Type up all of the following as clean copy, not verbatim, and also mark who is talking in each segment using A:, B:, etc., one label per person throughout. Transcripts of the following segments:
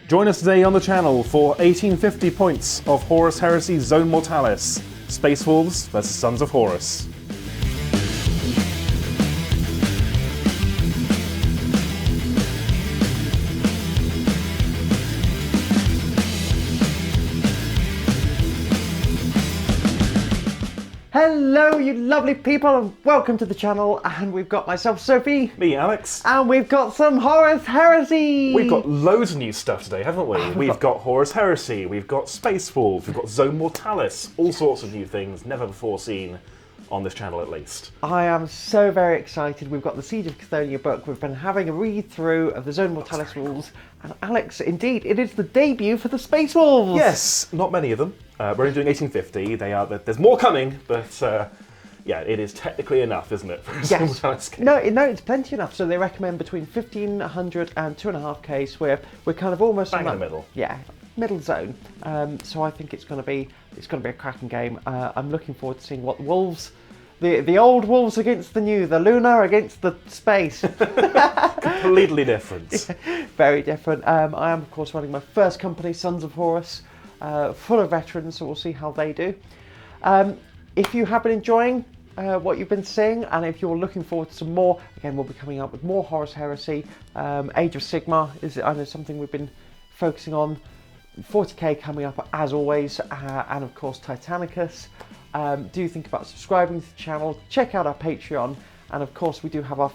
A: Join us today on the channel for 1850 points of Horus Heresy Zone Mortalis, Space Wolves vs Sons of Horus.
B: Hello you lovely people and welcome to the channel, and we've got myself Sophie.
A: Me, Alex.
B: And we've got some Horus Heresy!
A: We've got loads of new stuff today, haven't we? We've got Horus Heresy, we've got Space Wolves, we've got Zone Mortalis, all sorts of new things never before seen on this channel at least.
B: I am so very excited. We've got the Siege of Cathonia book, we've been having a read through of the Zone Mortalis rules, and Alex, indeed, it is the debut for the Space Wolves!
A: Yes, not many of them. We're only doing 1850, there's more coming, but yeah, it is technically enough, isn't it? For
B: yes.
A: Mortalis game?
B: No, it's plenty enough. So they recommend between 1,500 and 2.5k, so we're kind of almost
A: bang in
B: on
A: the middle.
B: Yeah, middle zone. So I think it's going to be a cracking game. I'm looking forward to seeing what the Wolves, the old Wolves against the new, the lunar against the space.
A: Completely different.
B: Yeah, very different. I am of course running my first company, Sons of Horus, full of veterans, so we'll see how they do. If you have been enjoying what you've been seeing, and if you're looking forward to some more, again, we'll be coming up with more Horus Heresy. Age of Sigmar is, I know, something we've been focusing on. 40k coming up as always, and of course Titanicus. Do think about subscribing to the channel, check out our Patreon, and of course we do have our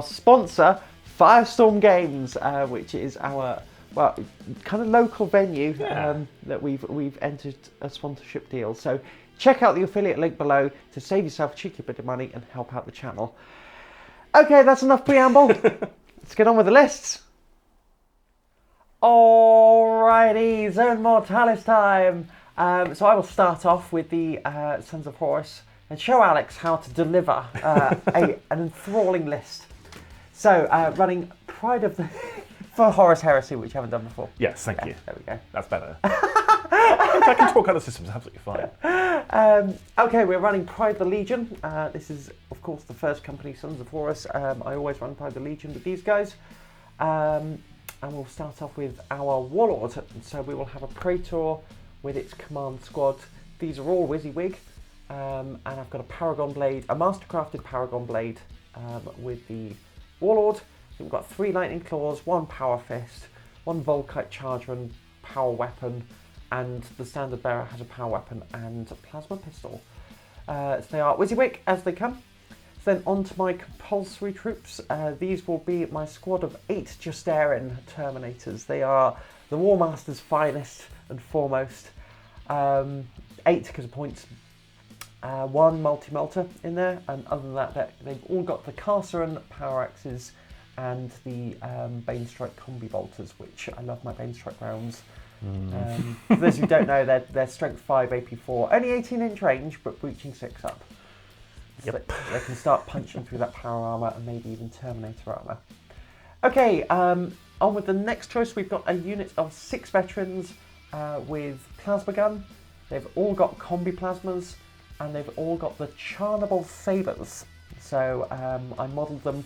B: sponsor, Firestorm Games, which is our kind of local venue.
A: Yeah.
B: That we've entered a sponsorship deal. So check out the affiliate link below to save yourself a cheeky bit of money and help out the channel. Okay, that's enough preamble. Let's get on with the lists. Alrighty, Zone Mortalis time. So I will start off with the Sons of Horus and show Alex how to deliver an enthralling list. So running Pride of the... for Horus Heresy, which you haven't done before.
A: Yes, thank you.
B: There we go.
A: That's better. I can talk other systems absolutely fine.
B: Okay, we're running Pride the Legion. This is, of course, the first company, Sons of Horus. I always run Pride the Legion with these guys. And we'll start off with our Warlord. So we will have a Praetor with its command squad. These are all WYSIWYG. And I've got a Paragon Blade, a mastercrafted Paragon Blade with the Warlord. We've got 3 Lightning Claws, 1 Power Fist, 1 Volkite Charger and Power Weapon, and the Standard Bearer has a Power Weapon and a Plasma Pistol. So they are WYSIWYG as they come. So then on to my compulsory troops. These will be my squad of 8 Justarin Terminators. They are the War Master's finest and foremost. 8 because of points. 1 multi-melter in there, and other than that, they've all got the Carceran Power Axes and the Bane Strike Combi Bolters, which I love my Bane Strike rounds. For those who don't know, they're strength 5, AP 4, only 18-inch range, but breaching 6 up.
A: Yep.
B: So they can start punching through that power armour and maybe even Terminator armour. Okay, on with the next choice. We've got a unit of 6 veterans with Plasma Gun. They've all got Combi Plasmas, and they've all got the Charnable Sabres. So I modelled them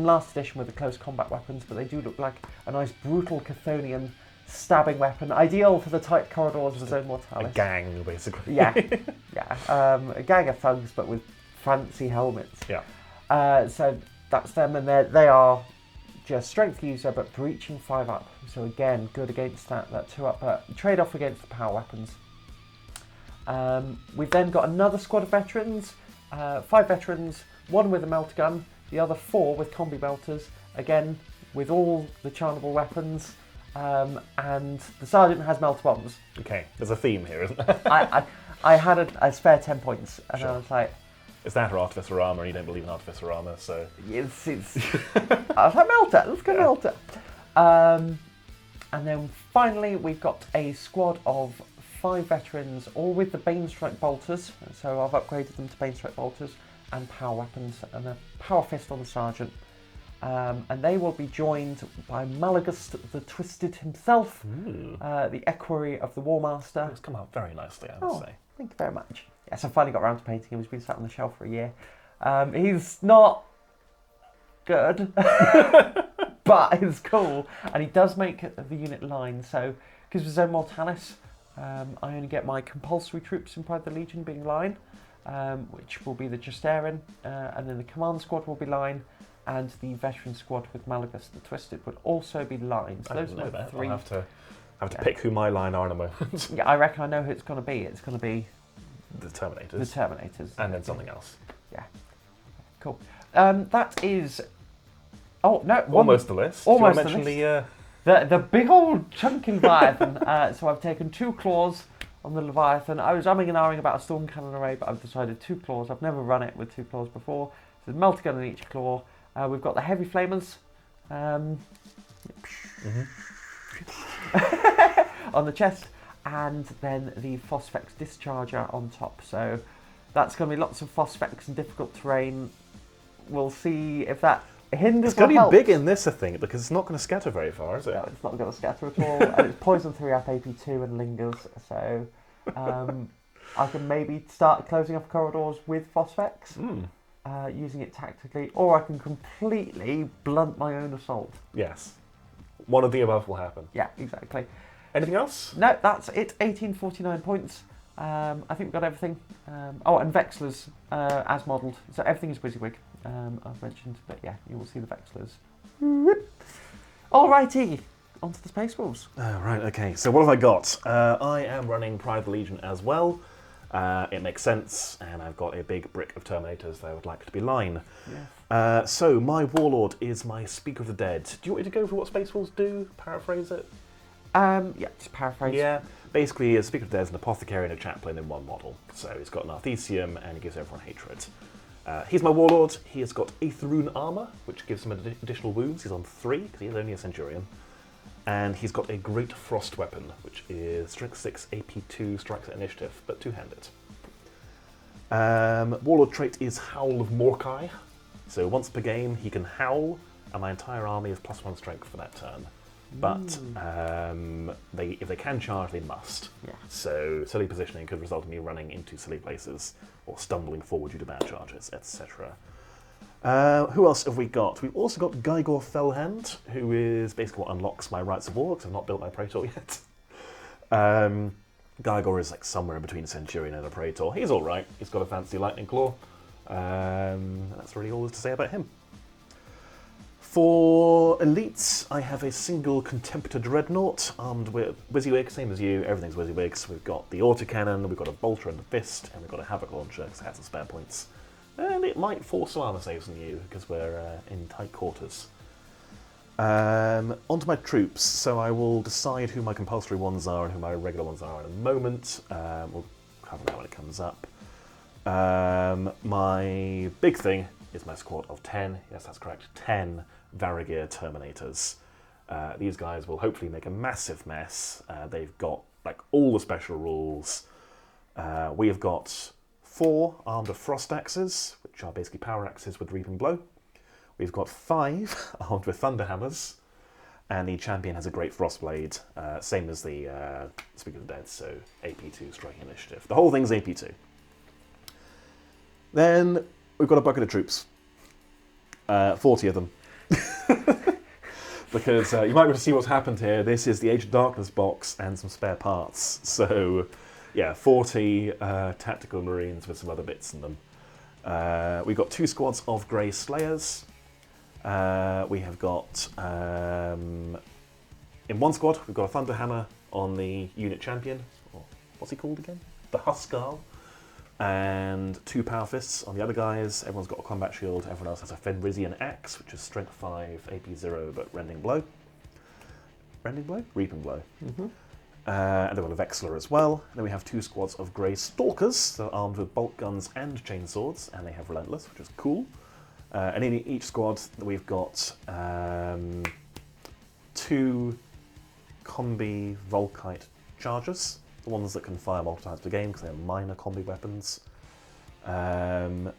B: last edition with the close combat weapons, but they do look like a nice brutal Chthonian stabbing weapon, ideal for the tight corridors of Zone Mortalis.
A: A gang, basically.
B: Yeah, yeah. A gang of thugs, but with fancy helmets.
A: Yeah.
B: So that's them, and they are just strength user, but breaching 5 up. So again, good against that 2 up. Trade off against the power weapons. We've then got another squad of veterans, 5 veterans, 1 with a Meltagun, the other 4 with Combi Belters, again with all the charnable weapons, and the Sergeant has Melter Bombs.
A: Okay, there's a theme here, isn't there?
B: I had a spare 10 points, and
A: Sure.
B: I was like...
A: Is that or Artificer Armour? You don't believe in Artificer Armour, so...
B: It's I was like, Melter, let's go Melter. And then finally we've got a squad of 5 veterans, all with the Bane Strike Bolters, so I've upgraded them to Bane Strike Bolters, and power weapons, and a Power Fist on the Sergeant. And they will be joined by Malagust the Twisted himself, the Equerry of the War Master.
A: It's come out very nicely, I would say.
B: Thank you very much. Yes, I finally got around to painting him. He's been sat on the shelf for a year. He's not good, but it's cool. And he does make the unit line, so because with Zone Mortalis, I only get my compulsory troops in Pride of the Legion being line, which will be the Justarian, and then the command squad will be line, and the veteran squad with Malagus the Twisted would also be line. So those are the three.
A: I'll have to pick who my line are in a moment.
B: Yeah, I reckon I know who it's going to be. It's going to be
A: the Terminators.
B: the Terminators.
A: And then something else.
B: Yeah. Cool. That is. Oh no!
A: Almost the list.
B: Almost
A: Do you want to mention
B: the big old chunky Leviathan. So I've taken 2 claws on the Leviathan. I was umming and ahhing about a storm cannon array, but I've decided 2 claws. I've never run it with 2 claws before. So there's Meltagun in each claw. We've got the heavy flamers on the chest, and then the Phosphex discharger on top. So that's going to be lots of Phosphex and difficult terrain. We'll see if that hinders.
A: It's going to be big in this, I think, because it's not going to scatter very far, is it?
B: No, it's not going to scatter at all. And it's poison 3 up AP2 and lingers. So I can maybe start closing off corridors with Phosphex. Using it tactically, or I can completely blunt my own assault.
A: Yes. One of the above will happen.
B: Yeah, exactly.
A: Anything else?
B: No, that's it. 1849 points. I think we've got everything. Oh, and Vexlers as modelled. So everything is WYSIWYG, I've mentioned. But yeah, you will see the Vexlers. Alrighty, on to the Space Wolves.
A: Right, okay. So what have I got? I am running Pride of the Legion as well. It makes sense, and I've got a big brick of Terminators that I would like to be line.
B: Yes.
A: So my Warlord is my Speaker of the Dead. Do you want me to go for what Space Wolves do? Paraphrase it?
B: Yeah, just paraphrase.
A: Yeah, basically a Speaker of the Dead is an Apothecary and a Chaplain in one model. So he's got an Arthesium, and he gives everyone hatred. He's my Warlord. He has got Aetherune Armour, which gives him additional wounds. He's on 3, because he is only a Centurion. And he's got a Great Frost Weapon, which is Strength 6 AP2, strikes at initiative, but two-handed. Warlord trait is Howl of Morkai. So once per game, he can howl, and my entire army is +1 strength for that turn. But if they can charge, they must.
B: Yeah.
A: So silly positioning could result in me running into silly places, or stumbling forward due to bad charges, etc. Who else have we got? We've also got Gygor Fellhand, who is basically what unlocks my Rites of War, because I've not built my Praetor yet. Gygor is like somewhere in between a Centurion and a Praetor. He's alright, he's got a fancy Lightning Claw. That's really all there's to say about him. For elites, I have a single Contemptor Dreadnought, armed with WYSIWYG, same as you, everything's WYSIWYG. So we've got the Autocannon, we've got a Bolter and a Fist, and we've got a Havoc Launcher, because it has some spare points. And it might force some armor saves on you, because we're in tight quarters. Onto my troops, so I will decide who my compulsory ones are and who my regular ones are in a moment. We'll cover that when it comes up. My big thing is my squad of 10, yes that's correct, 10 Varigir Terminators. These guys will hopefully make a massive mess. They've got like all the special rules. We have got 4 armed with Frost Axes, which are basically power axes with Reaping Blow. We've got 5 armed with Thunder Hammers, and the champion has a Great Frostblade, same as the Speaker of the Dead, so AP2 striking initiative. The whole thing's AP2. Then we've got a bucket of troops, 40 of them. Because you might be able to see what's happened here. This is the Age of Darkness box and some spare parts. So yeah, 40 tactical marines with some other bits in them. We've got 2 squads of Grey Slayers. We have got, in one squad, we've got a Thunder Hammer on the unit champion. Or what's he called again? The Huskarl. And 2 Power Fists on the other guys. Everyone's got a combat shield. Everyone else has a Fenrisian Axe, which is strength 5, AP 0, but Rending Blow. Rending Blow? Reaping Blow.
B: Mm-hmm.
A: And they've got a Vexler as well. Then we have 2 squads of Grey Stalkers, that are armed with bolt guns and chainswords, and they have Relentless, which is cool. And in each squad, we've got 2 Combi Volkite Chargers, the ones that can fire multiple times per game because they're minor Combi-Weapons. The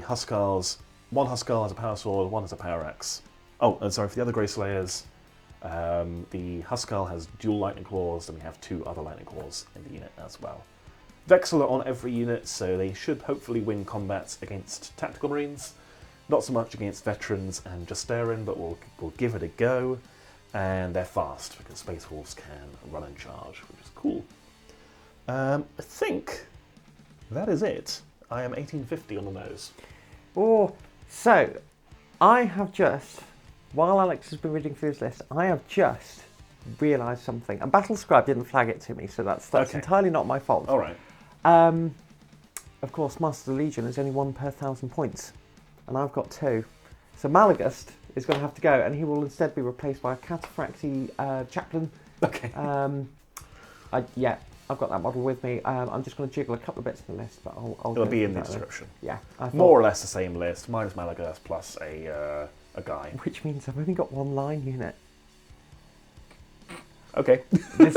A: Huskarls, 1 Huskarl has a Power Sword, 1 has a Power Axe. Oh, and sorry, for the other Grey Slayers, the Huskarl has dual Lightning Claws, and we have 2 other Lightning Claws in the unit as well. Vexler on every unit, so they should hopefully win combats against Tactical Marines. Not so much against veterans and Justarin, but we'll give it a go. And they're fast, because Space Wolves can run and charge, which is cool. I think that is it. I am 1850 on the nose.
B: Oh, so I have just, while Alex has been reading through his list, I have just realised something. And Battle Scribe didn't flag it to me, so that's
A: Okay.
B: entirely not my fault.
A: All right.
B: Of course, Master of the Legion is only 1 per 1,000 points, and I've got 2. So Malagust is going to have to go, and he will instead be replaced by a Cataphractii Chaplain.
A: Okay.
B: I've got that model with me. I'm just going to jiggle a couple of bits in the list, but I'll
A: It'll
B: go
A: be
B: through
A: in the
B: that then.
A: description.
B: Yeah.
A: More or less the same list, minus Malagust plus a guy.
B: Which means I've only got 1 line unit.
A: Okay.
B: This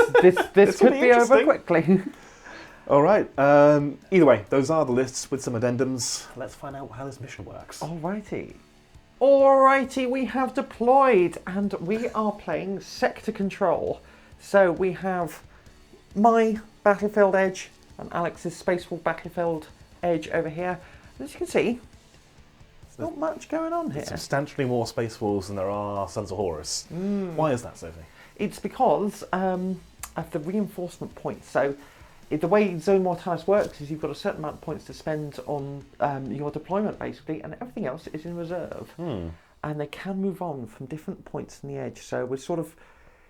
A: This will
B: could
A: be
B: be over
A: interesting.
B: quickly.
A: All right. Either way, those are the lists with some addendums. Let's find out how this mission works.
B: Alrighty, we have deployed, and we are playing sector control. So we have my battlefield edge and Alex's Space Wolf battlefield edge over here. As you can see, there's not much going on here.
A: Substantially more Space Wolves than there are Sons of Horus. Why is that, Sophie?
B: It's because of the reinforcement points. So the way Zone Mortalis works is you've got a certain amount of points to spend on your deployment, basically, and everything else is in reserve. And they can move on from different points in the edge. So we're sort of,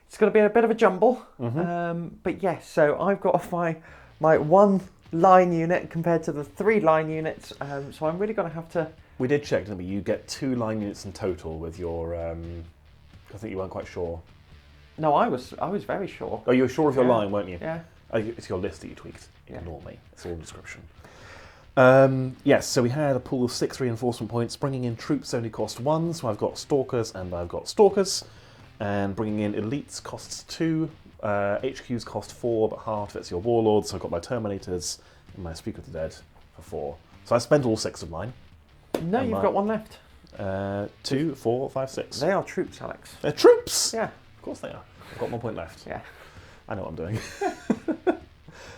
B: it's going to be a bit of a jumble. But yes, so I've got my 1 line unit compared to the 3 line units. So I'm really going to have to...
A: We did check, didn't we? You get 2 line units in total with your... I think you weren't quite sure.
B: No, I was very sure.
A: Oh, you were sure of your
B: Yeah.
A: line, weren't you?
B: Yeah.
A: Oh, it's your list that you tweaked.
B: Yeah.
A: Ignore me. It's all in the description. Yes, so we had a pool of 6 reinforcement points. Bringing in troops only cost 1, so I've got Stalkers and I've got Stalkers. And bringing in elites costs 2. HQs cost 4, but half if it's your Warlord. So I've got my Terminators and my Speak of the Dead for 4. So I spent all 6 of mine.
B: No, you've got 1 left.
A: 2, 4, 5, 6.
B: They are troops, Alex.
A: They're troops!
B: Yeah.
A: Of course they are. I've got 1 point left.
B: Yeah.
A: I know what I'm doing.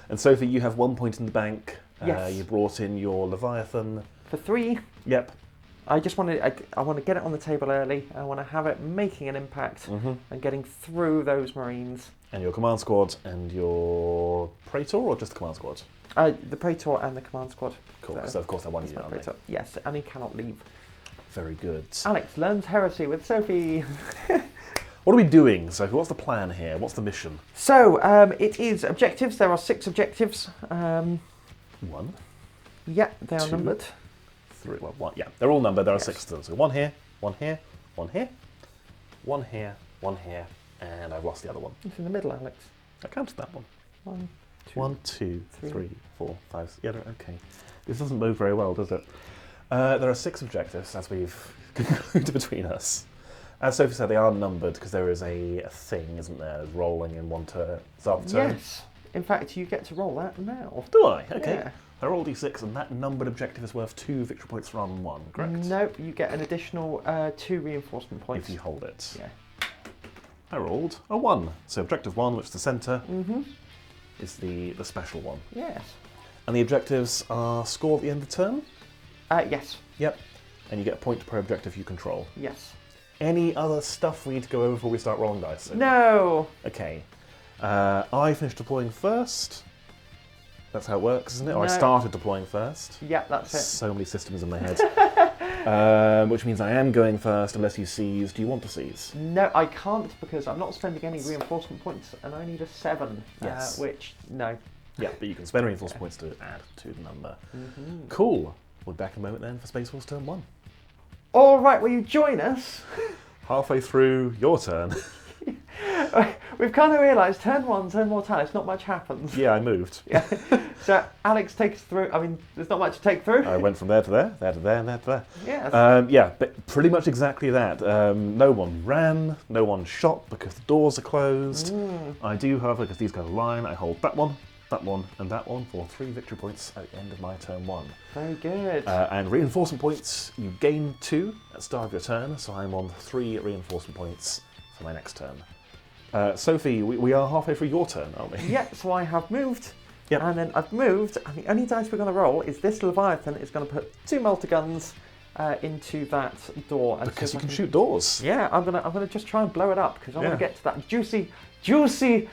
A: And Sophie, you have 1 point in the bank.
B: Yes.
A: You brought in your Leviathan.
B: For 3.
A: Yep.
B: I just want to get it on the table early. I want to have it making an impact and getting through those Marines.
A: And your command squad and your Praetor, or just the command squad?
B: The Praetor and the command squad.
A: Cool. So of course they're 1
B: that's
A: unit,
B: my
A: aren't they?
B: Praetor. Yes, and he cannot leave.
A: Very good.
B: Alex learns Heresy with Sophie.
A: What are we doing, Sophie? What's the plan here? What's the mission?
B: So, it is objectives. There are 6 objectives.
A: 1.
B: Yeah, they are
A: 2,
B: numbered.
A: 3. Well, 1. Yeah, they're all numbered. There are
B: Yes.
A: 6 of them. So 1 here, 1 here, 1 here, 1 here, 1 here, and I've lost the other one.
B: It's in the middle, Alex.
A: I counted that one.
B: 1, 2.
A: 1, 2,
B: 3.
A: 3, 4, 5. Yeah, okay. This doesn't move very well, does it? There are 6 objectives, as we've concluded between us. As Sophie said, they are numbered because there is a thing, isn't there, rolling in 1 turn. Turn.
B: Yes. In fact, you get to roll that now.
A: Do I? Okay.
B: Yeah.
A: I roll d6, and that numbered objective is worth 2 victory points rather than 1, correct?
B: Nope, you get an additional 2 reinforcement points.
A: If you hold it.
B: Yeah.
A: I rolled a 1. So objective 1, which is the centre, is the special one.
B: Yes.
A: And the objectives are score at the end of the turn?
B: Yes.
A: Yep. And you get a point per objective you control.
B: Yes.
A: Any other stuff we need to go over before we start rolling dice?
B: No.
A: Okay. I finished deploying first. That's how it works, isn't it? Or I
B: No.
A: started deploying first.
B: Yeah, that's it.
A: So many systems in my head. Which means I am going first unless you seize. Do you want to seize?
B: No, I can't because I'm not spending any reinforcement points and I need a 7.
A: Yes.
B: Which, no.
A: Yeah, but you can spend reinforcement points to add to the number. Cool. We'll be back in a moment then for Space Force turn 1.
B: All right, will you join us?
A: Halfway through your turn.
B: We've kind of realised turn 1, Zone Mortalis, not much happens.
A: Yeah, I moved.
B: Yeah. So Alex takes through. I mean, there's not much to take through.
A: I went from there to there, there to there, and there to there.
B: Yes.
A: Yeah, but pretty much exactly that. No one ran, no one shot because the doors are closed. I do, however, because these guys are lying, I hold that one, and that one for 3 victory points at the end of my turn 1.
B: Very good.
A: And reinforcement points, you gain 2 at the start of your turn, so I'm on 3 reinforcement points for my next turn. Sophie, we are halfway through your turn, aren't we?
B: Yeah, so I have moved.
A: Yep.
B: And then I've moved, and the only dice we're going to roll is this Leviathan is going to put 2 Meltaguns into that door. And
A: Because you can shoot doors.
B: Yeah, I'm gonna just try and blow it up because I want to get to that juicy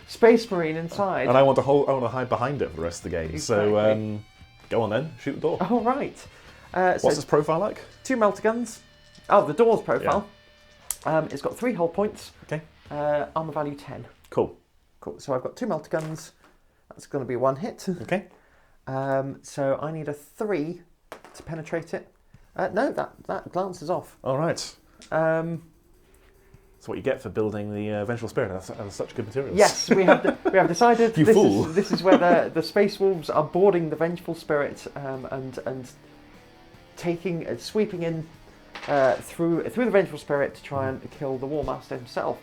B: Space Marine inside.
A: And I want to hide behind it for the rest of the game.
B: Exactly.
A: So go on then, shoot the door.
B: All right.
A: What's its profile like?
B: 2 Meltaguns. Oh, the door's profile. Yeah. It's got 3 hull points.
A: Okay.
B: Armour value 10.
A: Cool.
B: So I've got 2 Meltaguns. That's going to be 1 hit.
A: Okay.
B: So I need a 3 to penetrate it. No, that glances off.
A: All right. That's what you get for building the Vengeful Spirit. That's such good materials.
B: Yes, we have decided.
A: You fool.
B: This is where the Space Wolves are boarding the Vengeful Spirit and sweeping in through the Vengeful Spirit to try and kill the War Master himself.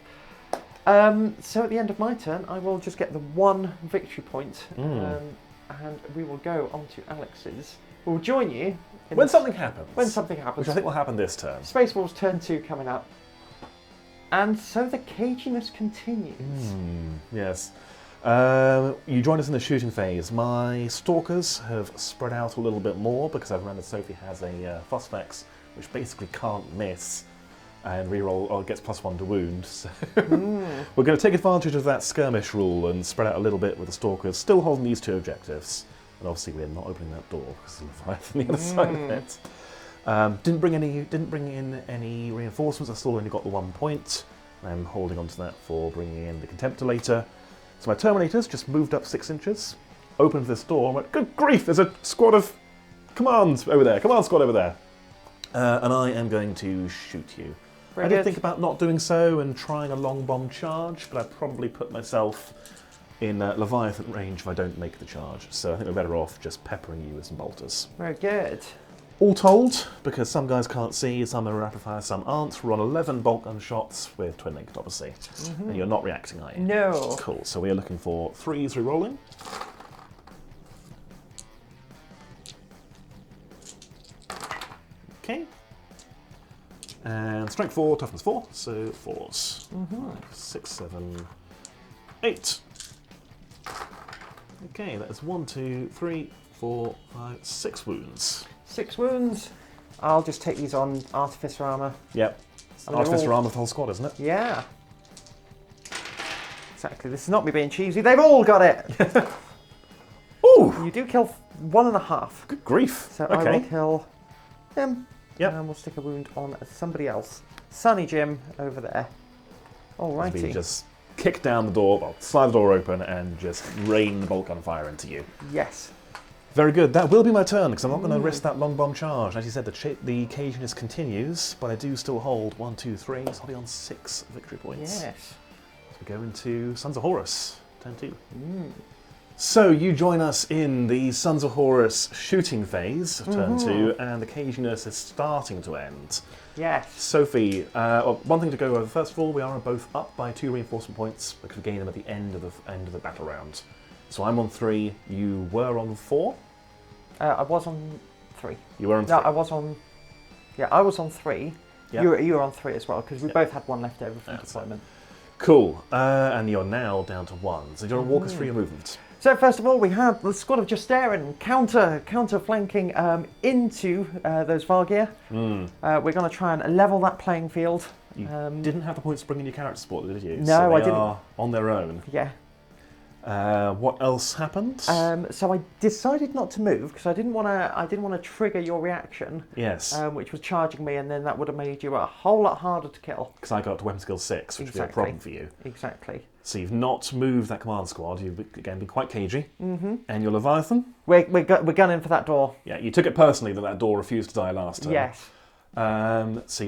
B: So at the end of my turn, I will just get the 1 victory point, and we will go on to Alex's. We'll join you
A: when something happens.
B: When something happens,
A: which I think will happen this turn.
B: Space Wolves turn 2 coming up. And so the caginess continues.
A: Yes. You joined us in the shooting phase. My Stalkers have spread out a little bit more because I've remembered Sophie has a Phosphex, which basically can't miss and reroll or gets +1 to wound. So we're going to take advantage of that skirmish rule and spread out a little bit with the Stalkers, still holding these 2 objectives. And obviously we're not opening that door because there's a Leviathan on the other side of it. Didn't bring in any reinforcements. I still only got the 1 point. I'm holding on to that for bringing in the Contemptor. So my Terminators just moved up 6 inches, opened this door, and went, good grief, there's a squad of commands over there, command squad over there. And I am going to shoot you. I did think about not doing so and trying a long bomb charge, but I'd probably put myself in Leviathan range if I don't make the charge. So I think we're better off just peppering you with some bolters.
B: Very good.
A: All told, because some guys can't see, some are rapid fire, some aren't, we're on 11 bolt gun shots with twin linked, obviously. And you're not reacting, are you?
B: No.
A: Cool, so we are looking for 3s re-rolling. Okay. And strength 4, toughness 4, so 4s. 6, 7, 8. Okay, that is 1, 2, 3, 4, 5, 6 wounds.
B: 6 wounds. I'll just take these on Artificer Armour.
A: Yep. Artificer Armour for the whole squad, isn't it?
B: Yeah. Exactly. This is not me being cheesy. They've all got it.
A: Ooh!
B: You do kill 1.5.
A: Good grief.
B: So
A: okay.
B: I will kill him.
A: Yep.
B: And we'll stick a wound on somebody else. Sunny Jim over there. Alrighty.
A: We just kick down the door, well, slide the door open and just rain the bolt gun fire into you.
B: Yes.
A: Very good. That will be my turn because I'm not going to risk that long bomb charge. As you said, the caginess continues, but I do still hold 1, 2, 3, so I'll be on 6 victory points.
B: Yes.
A: So we go into Sons of Horus, turn 2. So you join us in the Sons of Horus shooting phase of turn 2, and the caginess is starting to end.
B: Yes.
A: Sophie, one thing to go over. First of all, we are both up by 2 reinforcement points because we gain them at the end of the battle round. So I'm on 3. You were on 4.
B: I was on 3.
A: You were on 3.
B: No, I was on. Yeah, I was on 3.
A: Yep.
B: You were on 3 as well because we both had 1 left over from deployment.
A: Cool. And you're now down to 1. So do you want to walk us through your movement?
B: So first of all, we have the squad of Justarin counter flanking into those Vargeir. We're going to try and level that playing field.
A: You didn't have the points to bring in your character support, did you?
B: No,
A: so
B: I didn't.
A: Are on their own.
B: Yeah.
A: What else happened?
B: So I decided not to move because I didn't want to trigger your reaction.
A: Yes.
B: Which was charging me, and then that would have made you a whole lot harder to kill.
A: Because I got to weapon skill 6, which would be a problem for you.
B: Exactly.
A: So you've not moved that command squad. You've again been quite cagey. And your Leviathan.
B: We're gunning for that door.
A: Yeah, you took it personally that door refused to die last turn.
B: Yes.
A: So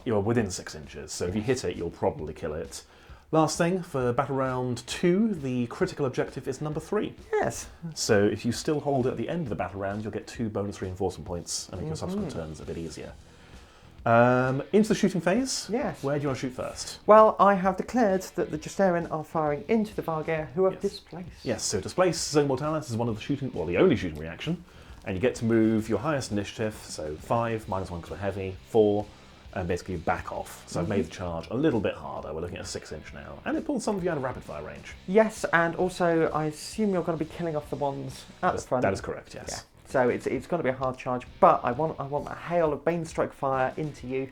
A: you're within 6 inches. So if you hit it, you'll probably kill it. Last thing, for battle round 2, the critical objective is number 3.
B: Yes.
A: So if you still hold it at the end of the battle round, you'll get 2 bonus reinforcement points and make your subsequent turns a bit easier. Into the shooting phase.
B: Yes.
A: Where do you want to shoot first?
B: Well, I have declared that the Justarin are firing into the Vargeir, who have displaced.
A: Yes, so displace Zone Mortalis is one of the only shooting reaction, and you get to move your highest initiative, so 5, -1 because we're heavy, 4, and basically back off. So I've made the charge a little bit harder. We're looking at a 6 inch now, and it pulls some of you out of rapid fire range.
B: Yes, and also I assume you're going to be killing off the ones at the front.
A: That is correct, yes.
B: Yeah. So it's going to be a hard charge, but I want a hail of Bane Strike fire into you,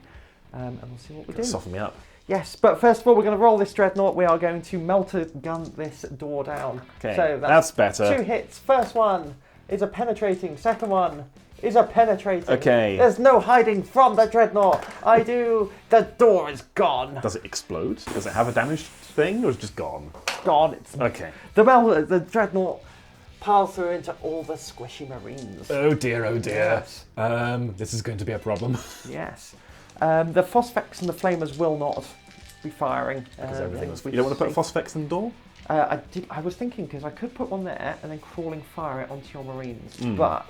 B: and we'll see what we do.
A: Soften me up.
B: Yes, but first of all, we're going to roll this Dreadnought. We are going to Meltagun this door down.
A: Okay,
B: so
A: that's better.
B: 2 hits. First one is a penetrating. Second one is a penetrating.
A: Okay.
B: There's no hiding from the Dreadnought. The door is gone.
A: Does it explode? Does it have a damaged thing, or is it just gone?
B: Gone. It's
A: Okay.
B: the Dreadnought piles through into all the squishy Marines.
A: Oh dear, oh dear.
B: Yes.
A: This is going to be a problem.
B: Yes. The Phosphex and the Flamers will not be firing.
A: Because everything was... You don't want to put Phosphex in the door?
B: I was thinking, because I could put one there and then crawling fire it onto your Marines, but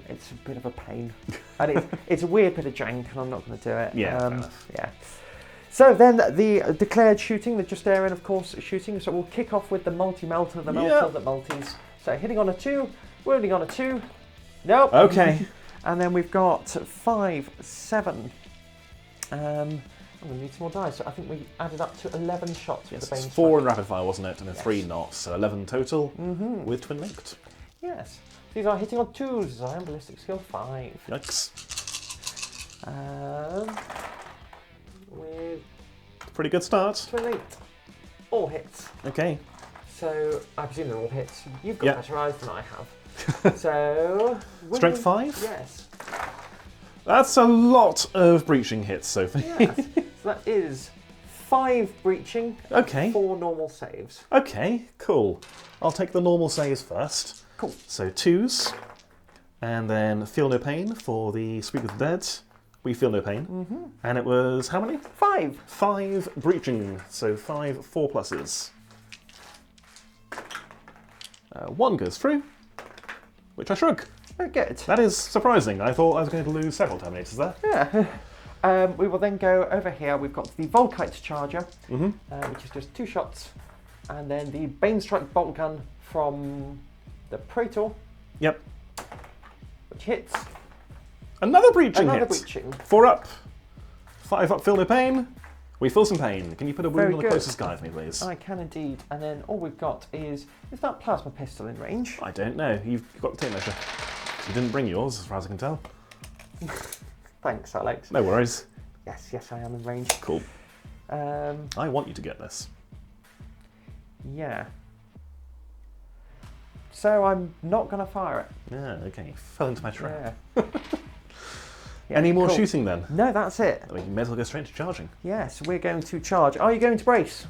B: it's a bit of a pain. And it's a weird bit of jank, and I'm not going to do it.
A: Yeah,
B: yeah. So then the declared shooting, the Justarian, of course, shooting. So we'll kick off with the multi-melter, the melter that multis. So hitting on a 2, wounding on a 2. Nope.
A: Okay.
B: And then we've got 5, 7. I'm going to need some more dice. So I think we added up to 11 shots with the Bane
A: 4 in rapid fire, wasn't it? And then
B: Yes.
A: 3 not. So 11 total with twin linked.
B: Yes. These are hitting on 2s. I am ballistic skill 5.
A: Yikes.
B: With
A: Pretty good start.
B: twin linked. All hits.
A: Okay.
B: So I presume they're all hits. You've got
A: Yep.
B: better eyes than I have. So
A: Strength 5?
B: Yes.
A: That's a lot of breaching hits, Sophie.
B: Yes. So that is 5 breaching.
A: Okay.
B: 4 normal saves.
A: Okay, cool. I'll take the normal saves first.
B: Cool.
A: So 2s, and then feel no pain for the Speak of the Dead. We feel no pain. And it was how many?
B: 5.
A: 5 breaching, so 5 4 pluses. 1 goes through, which I shrug.
B: Very good.
A: That is surprising. I thought I was going to lose several Terminators there.
B: Yeah. We will then go over here. We've got the Volkite Charger, which is just 2 shots, and then the Bane Strike Bolt Gun from the Praetor,
A: Yep.
B: which hits.
A: Another breaching
B: Another
A: hit.
B: breaching.
A: 4 up. 5 up, feel no pain. We feel some pain. Can you put a wound
B: Very
A: on the
B: good.
A: closest guy for me, please?
B: I can indeed. And then all we've got is that plasma pistol in range?
A: I don't know. You've got the tape measure. You didn't bring yours, as far as I can tell.
B: Thanks, Alex.
A: No worries.
B: Yes, I am in range.
A: Cool. I want you to get this.
B: Yeah. So I'm not going to fire it.
A: Yeah, okay. Fell into my trap.
B: Yeah. Yeah,
A: Any more
B: cool.
A: shooting then?
B: No, that's it.
A: We may as well go straight to charging.
B: Yes, we're going to charge. Are you going to brace?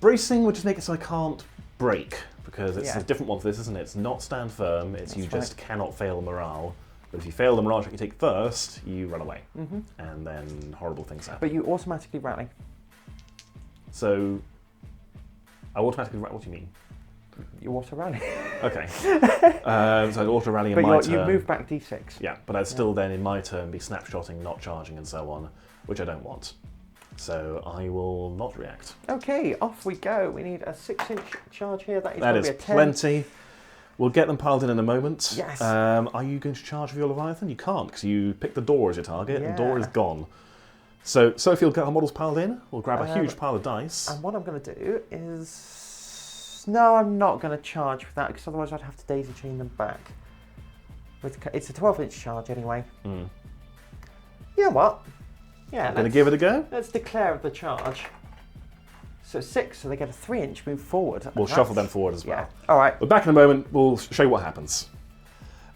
A: Bracing would just make it so I can't break, because it's
B: Yeah.
A: a different one for this, isn't it? It's not stand firm, it's you
B: That's
A: just cannot fail morale. But if you fail the morale check you take first, you run away. And then horrible things happen.
B: But you automatically rally.
A: So, I automatically... What do you mean?
B: You auto rally.
A: Okay. So I'd auto rally in
B: But
A: my
B: you
A: turn.
B: move back d6.
A: Yeah, but I'd still then in my turn be snapshotting, not charging and so on, which I don't want. So I will not react.
B: Okay, off we go. We need a 6-inch charge here. That is
A: That
B: going
A: is
B: to be a 10.
A: plenty. We'll get them piled in a moment.
B: Yes.
A: Are you going to charge with your Leviathan? You can't, because you picked the door as your target, and the door is
B: Yeah.
A: gone. So Sophie will get her models piled in. We'll grab a huge pile of dice.
B: And what I'm going to do is... No, I'm not going to charge with that, because otherwise I'd have to daisy chain them back. It's a 12-inch charge anyway. You know what? Yeah,
A: I'm going to give it a go.
B: Let's declare the charge. So 6, so they get a 3-inch move forward.
A: We'll shuffle them forward as well.
B: Yeah. All right.
A: But back in a moment, we'll show you what happens.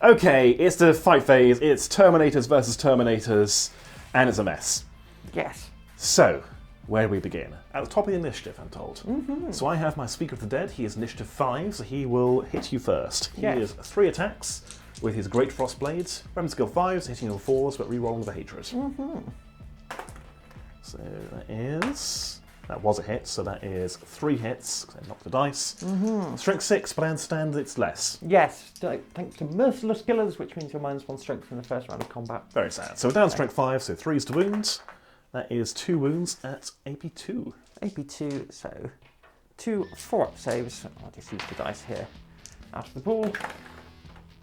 A: Okay, it's the fight phase. It's Terminators versus Terminators, and it's a mess.
B: Yes.
A: So, where do we begin? At the top of the initiative, I'm told. So I have my Speaker of the Dead. He is initiative 5, so he will hit you first. He
B: Yes.
A: is 3 attacks with his Great Frost Blades. Weapon skill 5s, hitting on 4s, but re-rolling with a hatred. So that was a hit, so that is 3 hits, because I knocked the dice. Strength 6, but I understand it's less.
B: Yes, thanks to Merciless Killers, which means you're -1 strength in the first round of combat.
A: Very sad. So we're down strength 5, so 3s to wounds. That is 2 wounds at AP2.
B: AP2, so 2 4-up saves. I'll just use the dice here. Out of the pool.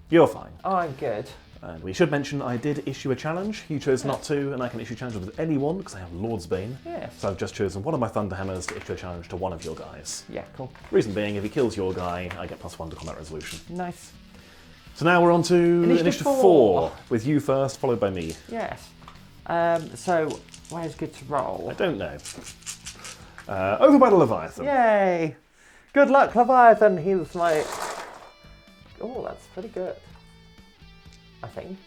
A: You're fine.
B: I'm good.
A: And we should mention I did issue a challenge. You chose not to, and I can issue challenges with anyone because I have Lord's Bane.
B: Yes.
A: So I've just chosen one of my Thunderhammers to issue a challenge to one of your guys.
B: Yeah, cool.
A: Reason being, if he kills your guy, I get +1 to combat resolution.
B: Nice.
A: So now we're on to Initiative 4,
B: 4.
A: with you first, followed by me.
B: Yes. So, where's good to roll?
A: I don't know. Over by the Leviathan.
B: Yay! Good luck, Leviathan. He was like, oh, that's pretty good. I think.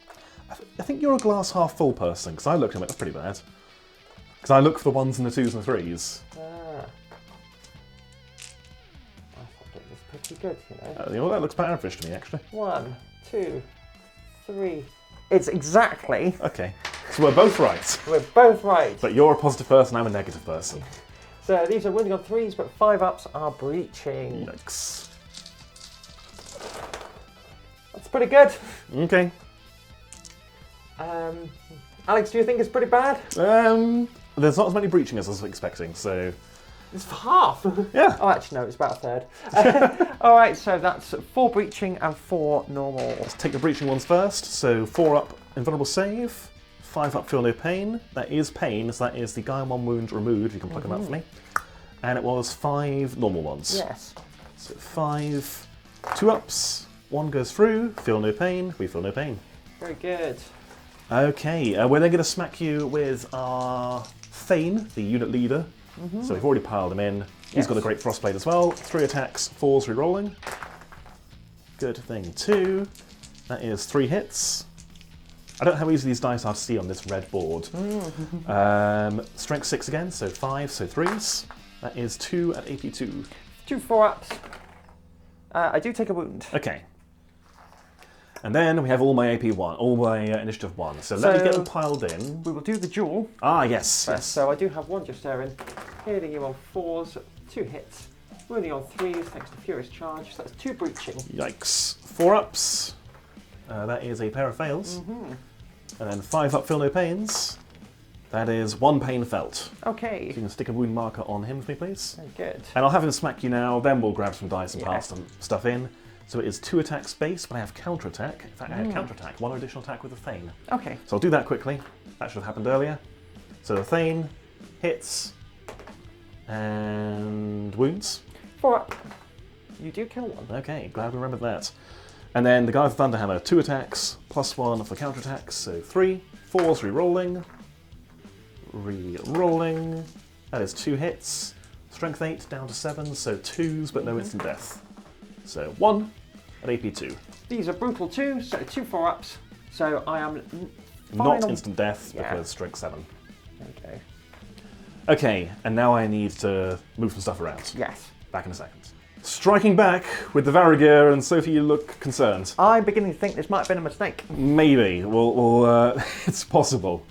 A: I think you're a glass half full person, because I looked at it, that's pretty bad. Because I look for the 1s and the 2s and the 3s.
B: I thought it was pretty good, you know.
A: You know, that looks about average to me, actually.
B: 1, 2, 3. It's exactly.
A: Okay, so we're both right.
B: We're both right.
A: But you're a positive person, I'm a negative person.
B: So these are winning on 3s, but 5-ups are breaching.
A: Yikes.
B: That's pretty good.
A: Okay.
B: Alex, do you think it's pretty bad?
A: There's not as many breaching as I was expecting, so...
B: It's half.
A: Yeah.
B: Oh, actually, no, it's about a third. All right, so that's 4 breaching and 4 normal.
A: Let's take the breaching ones first. So 4 up, invulnerable save. 5 up, feel no pain. That is pain, so that is the guy on 1 wound removed. You can plug them out for me. And it was 5 normal ones.
B: Yes.
A: So 5 2-ups. 1 goes through, feel no pain. We feel no pain.
B: Very good.
A: Okay, we're then going to smack you with our Thane, the unit leader. So we've already piled him in. He's got a great frostblade as well. 3 attacks, 4s re-rolling. Good thing, 2. That is 3 hits. I don't know how easy these dice are to see on this red board. Strength 6 again, so 5, so 3s. That is 2 at AP 2.
B: 2 4-ups. I do take a wound.
A: Okay. And then we have all my AP 1, all my Initiative 1. So let me get them piled in.
B: We will do the duel.
A: Ah, yes,
B: first.
A: yes.
B: So I do have 1 just there in. Hitting you on 4s, 2 hits. Wounding on 3s thanks to Furious Charge. So that's 2 breaching.
A: Yikes. 4 ups. That is a pair of fails. And then 5 up, feel no pains. That is 1 pain felt.
B: Okay.
A: So you can stick a wound marker on him for me, please.
B: Very good.
A: And I'll have him smack you now, then we'll grab some dice and pass some stuff in. So it is 2 attacks base, but I have counter-attack. In fact, I had counter-attack, 1 additional attack with the Thane.
B: Okay.
A: So I'll do that quickly. That should have happened earlier. So the Thane hits and wounds.
B: 4 up. You do kill 1.
A: Okay, glad we remembered that. And then the guy with Thunderhammer, 2 attacks, +1 for counter-attacks, so 3. 4s re-rolling. Re-rolling. That is 2 hits. Strength 8 down to 7, so 2s, but no instant death. So 1 at AP 2.
B: These are brutal 2, so 2 4-ups. So I am
A: Not instant death because strength 7.
B: Okay.
A: Okay, and now I need to move some stuff around.
B: Yes.
A: Back in a second. Striking back with the Varigir, and Sophie, you look concerned.
B: I'm beginning to think this might have been a mistake.
A: Maybe. It's possible.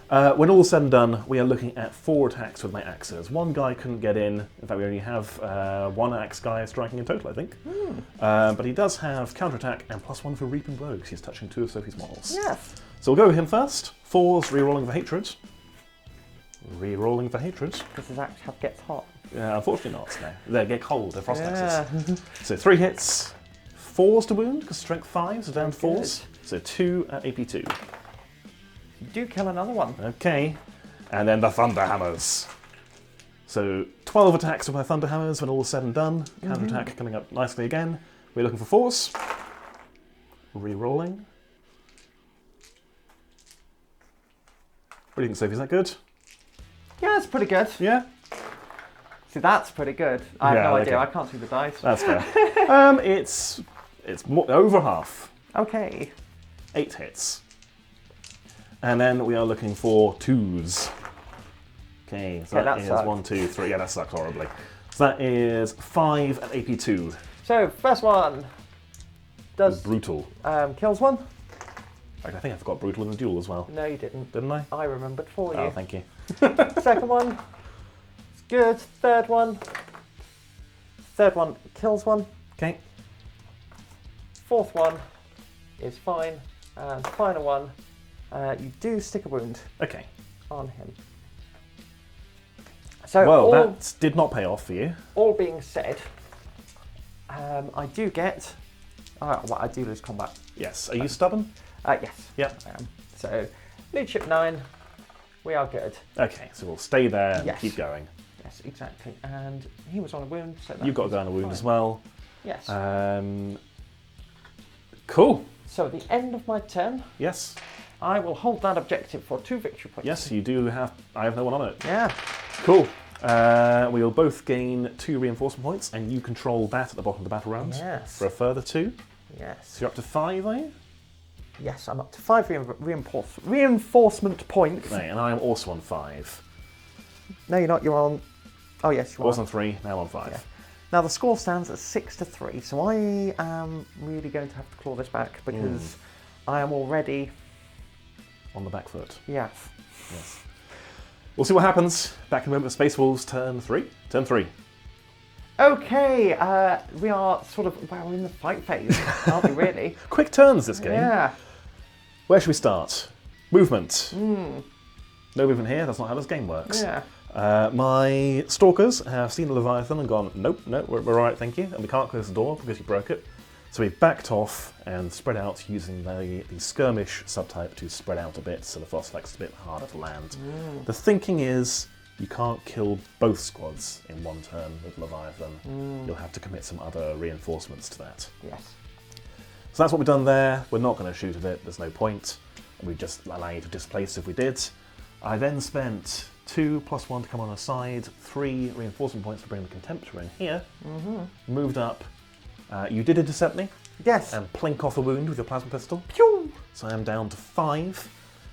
A: When all is said and done, we are looking at 4 attacks with my axes. 1 guy couldn't get in. In fact, we only have 1 axe guy striking in total, I think. But he does have counterattack and +1 for Reaping Blow, because he's touching 2 of Sophie's models.
B: Yes.
A: So we'll go with him first. 4s, re-rolling for hatred. Re-rolling for hatred.
B: Because his axe gets hot.
A: Unfortunately not, no. They get cold, they're frost axes. So 3 hits. 4s to wound, because strength 5, so down to 4s. So 2 at AP 2.
B: You do kill another one.
A: Okay, and then the Thunderhammers. So 12 attacks with my Thunderhammers when all is said and done. Counterattack coming up nicely again. We're looking for 4s. Re-rolling. What do you think, Sophie? Is that good?
B: Yeah, it's pretty good.
A: Yeah?
B: See, that's pretty good. I have no idea. I can't see the dice.
A: That's fair. It's over half.
B: Okay.
A: 8 hits. And then we are looking for 2s. Okay, so that is
B: sucked.
A: 1, 2, 3. Yeah, that sucks horribly. So that is 5 at AP 2.
B: So, first one does
A: Brutal.
B: kills 1.
A: In fact, I think I forgot brutal in the duel as well.
B: No, you didn't.
A: Didn't I?
B: I remembered for you.
A: Oh, thank you.
B: Second one, it's good. Third one kills 1.
A: Okay.
B: Fourth one is fine. And final one, you do stick a wound
A: Okay.
B: on him. So
A: Well, that did not pay off for you.
B: all being said, I do get. I do lose combat.
A: Yes. Are you stubborn?
B: Yes.
A: Yep.
B: I am. So, leadership 9. We are good.
A: Okay, so we'll stay there and
B: Yes.
A: keep going.
B: Yes, exactly. And he was on a wound, so that
A: You've got to go on a wound
B: fine.
A: as well.
B: Yes.
A: Cool.
B: So at the end of my turn,
A: Yes.
B: I will hold that objective for 2 victory points.
A: Yes, you do have... I have no one on it.
B: Yeah.
A: Cool. We'll both gain 2 reinforcement points, and you control that at the bottom of the battle round
B: Yes.
A: for a further 2.
B: Yes.
A: So you're up to 5, are you?
B: Yes, I'm up to 5 reinforcement points.
A: Right, and I'm also on 5.
B: No, you're not. You're on... Oh, yes, you are.
A: Also on 3, now on 5.
B: Yeah. Now, the score stands at 6-3, so I am really going to have to claw this back because I am already...
A: On the back foot.
B: Yes.
A: Yes. We'll see what happens. Back in a moment with Space Wolves, turn 3. Turn 3.
B: Okay, we are sort of... Well, we're in the fight phase, aren't we, really?
A: Quick turns this game.
B: Yeah.
A: Where should we start? Movement. No movement here, that's not how this game works.
B: Yeah.
A: My stalkers have seen the Leviathan and gone, nope, we're alright, thank you. And we can't close the door because you broke it. So we backed off and spread out using the skirmish subtype to spread out a bit so the Frostflex is a bit harder to land. The thinking is you can't kill both squads in one turn with Leviathan. You'll have to commit some other reinforcements to that.
B: Yes.
A: So that's what we've done there. We're not going to shoot at it, there's no point. We just allow you to displace if we did. I then spent 2 + 1 to come on a side, 3 reinforcement points to bring the Contemptor in here. Moved up. You did intercept me.
B: Yes.
A: And plink off a wound with your plasma pistol.
B: Pew!
A: So I am down to 5,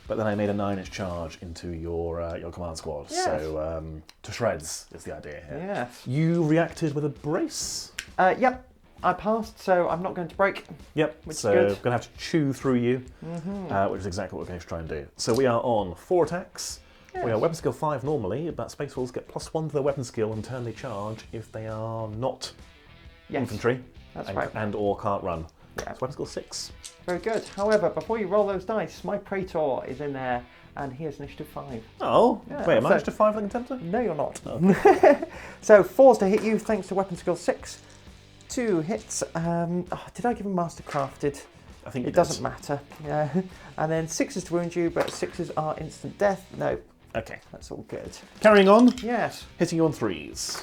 A: but then I made a 9-inch charge into your command squad.
B: Yes.
A: So to shreds is the idea here.
B: Yes.
A: You reacted with a brace.
B: Yep. I passed, so I'm not going to break.
A: Yep.
B: Which is
A: so
B: good.
A: going to have to chew through you, which is exactly what we're going to try and do. So we are on 4 attacks.
B: Yes.
A: We are weapon skill 5 normally, but Space Wolves get +1 to their weapon skill and turn they charge if they are not infantry.
B: That's
A: and,
B: right.
A: and or can't run.
B: Yeah.
A: So weapon skill 6.
B: Very good. However, before you roll those dice, my Praetor is in there, and he has initiative 5.
A: Oh,
B: Yeah,
A: wait, am I
B: so-
A: initiative 5 like Contemptor?
B: No, you're not.
A: Okay.
B: So 4s to hit you, thanks to weapon skill 6. 2 hits. Did I give him Mastercrafted?
A: I think you
B: It
A: did.
B: doesn't matter. Yeah. And then 6s to wound you, but 6s are instant death. No,
A: Okay.
B: that's all good.
A: Carrying on,
B: Yes.
A: hitting you on 3s.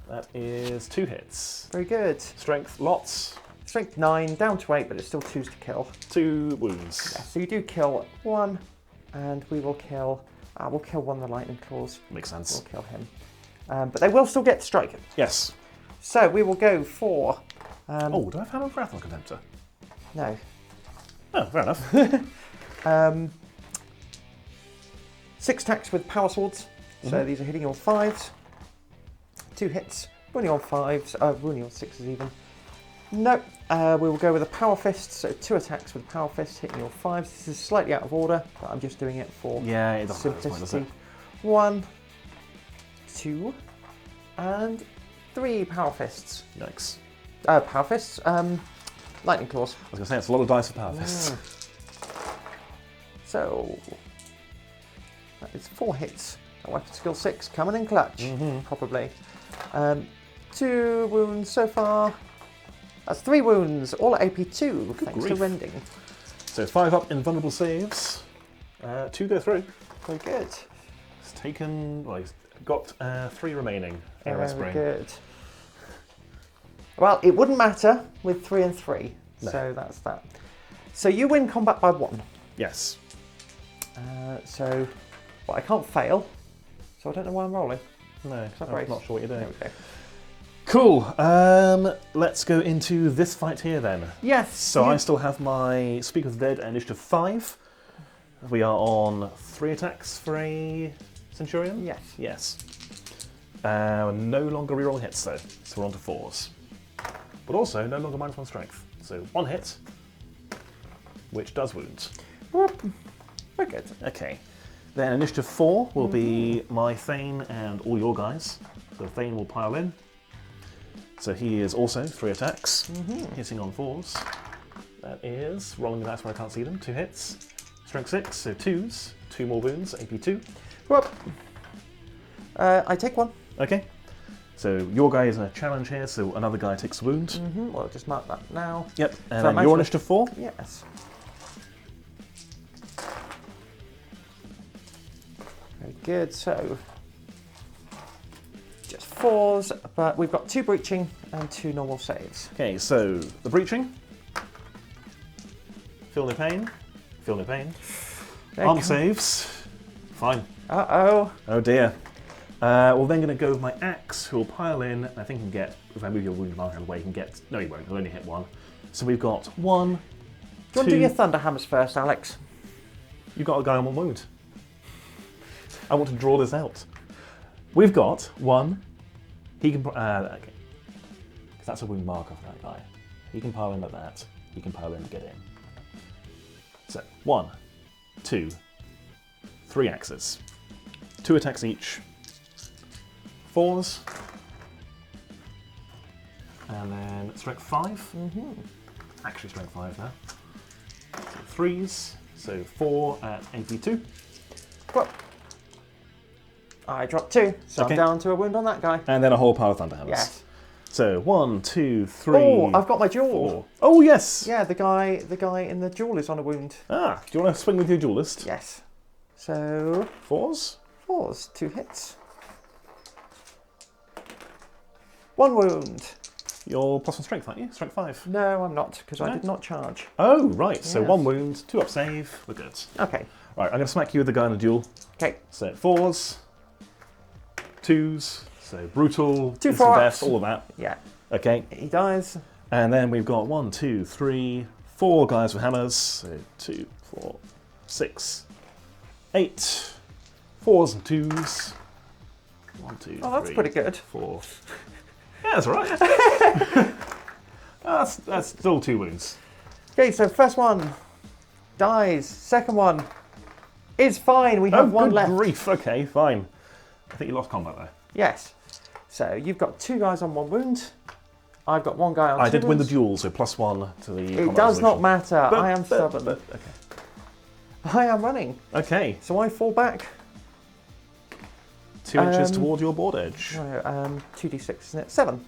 A: That is 2 hits.
B: Very good.
A: Strength, lots.
B: Strength 9, down to 8, but it's still 2s to kill.
A: 2 wounds.
B: Yeah, so you do kill 1, and we will kill... we'll kill one of the lightning claws.
A: Makes sense.
B: We'll kill him. But they will still get to strike him.
A: Yes.
B: So we will go for...
A: Oh, do I have Hammer of Wrath on Contemptor?
B: No.
A: Oh, fair enough.
B: 6 attacks with power swords. So these are hitting you on 5s. 2 hits. Wounding on 5s. Wounding on 6s even. No. We will go with a power fist. So 2 attacks with power fist hitting you on 5s. This is slightly out of order, but I'm just doing it for
A: Yeah, it doesn't matter at this point, does it?
B: simplicity. 1, 2, and 3 power fists.
A: Yikes.
B: Power fists. Lightning claws.
A: I was going to say, it's a lot of dice for power fists.
B: So that is 4 hits. And weapon skill 6 coming in clutch, probably. 2 wounds so far. That's 3 wounds, all at AP 2, thanks to
A: grief.
B: rending.
A: So 5 up in vulnerable saves. 2 go through.
B: Very good.
A: He's taken, well, he's got 3 remaining. AOS
B: Very
A: brain.
B: good. Well, it wouldn't matter with 3 and 3,
A: No.
B: so that's that. So you win combat by 1.
A: Yes.
B: So, well, I can't fail, so I don't know why I'm rolling.
A: No,
B: that
A: I'm
B: brace?
A: not sure what you're
B: There
A: doing.
B: we go.
A: Cool. Let's go into this fight here then.
B: Yes.
A: So
B: you-
A: I still have my Speak of the Dead at initiative 5. We are on 3 attacks for a Centurion?
B: Yes.
A: Yes. No longer reroll hits though, so we're on to 4s. But also no longer -1 strength. So 1 hit, which does wounds.
B: Whoop. Very good.
A: Okay. Then initiative 4 will be my Thane and all your guys. So Thane will pile in. So he is also 3 attacks, hitting on 4s. That is rolling the dice where I can't see them. 2 hits. Strength 6, so 2s. 2 more wounds, AP 2.
B: Whoop. I take 1.
A: Okay. So your guy is in a challenge here, so another guy takes a wound.
B: Well, I'll just mark that now.
A: Yep.
B: So
A: And
B: I'm
A: then your
B: actually-
A: initiative 4.
B: Yes. Very good. So just 4s, but we've got 2 breaching and 2 normal saves.
A: Okay, so the breaching. Feel no pain. Feel no pain.
B: There
A: Arm
B: comes-
A: saves. Fine.
B: Uh-oh.
A: Oh dear. Well, then going to go with my axe, who will pile in. I think he can get, if I move your wound marker away, he can get. No, he won't. He'll only hit one. So we've got 1,
B: Do you want to do your thunder hammers first, Alex?
A: You've got a guy on 1 wound. I want to draw this out. We've got 1. He can. Okay. Because that's a wound marker for that guy. He can pile in like that. He can pile in to get in. So 1, 2, 3 axes. 2 attacks each. 4s. And then strength 5. Actually strength 5 now. So 3s. So 4 at AP2.
B: Well, I dropped 2, so
A: Okay.
B: I'm down to a wound on that guy.
A: And then a whole pile of thunder hammers.
B: Yes.
A: So 1, 2, 3.
B: Oh, I've got my jewel.
A: 4. Oh yes.
B: Yeah, the guy in the jewel is on a wound.
A: Ah, do you want to swing with your duelist?
B: Yes. So
A: 4s.
B: 4s, 2 hits. 1 wound.
A: You're plus 1 strength, aren't you? Strength 5.
B: No, I'm not, because I
A: No?
B: did not charge.
A: Oh, right. So
B: Yes.
A: 1 wound, 2 up save. We're good.
B: Okay.
A: Right, I'm going to smack you with the guy in a duel.
B: Okay.
A: So 4s, 2s, so brutal,
B: 2
A: instant
B: 4-ups.
A: death, all of that.
B: Yeah.
A: Okay.
B: He dies.
A: And then we've got 1, 2, 3, 4 guys with hammers. So 2, 4, 6, 8. 4s and 2s. 1, 2,
B: Oh, that's
A: 3,
B: pretty good.
A: 4. Yeah, that's all right. that's still 2 wounds.
B: Okay, so first one dies. Second one is fine. We have 1
A: good
B: left.
A: grief. Okay, fine. I think you lost combat there.
B: Yes. So you've got 2 guys on 1 wound. I've got 1 guy on 2
A: I did win the
B: wounds.
A: duel, so plus 1 to the
B: It
A: combat
B: does not
A: resolution.
B: matter. I am stubborn.
A: Okay.
B: I am running.
A: Okay.
B: So I fall back.
A: 2 inches toward your board edge.
B: No, 2d6, isn't it? 7.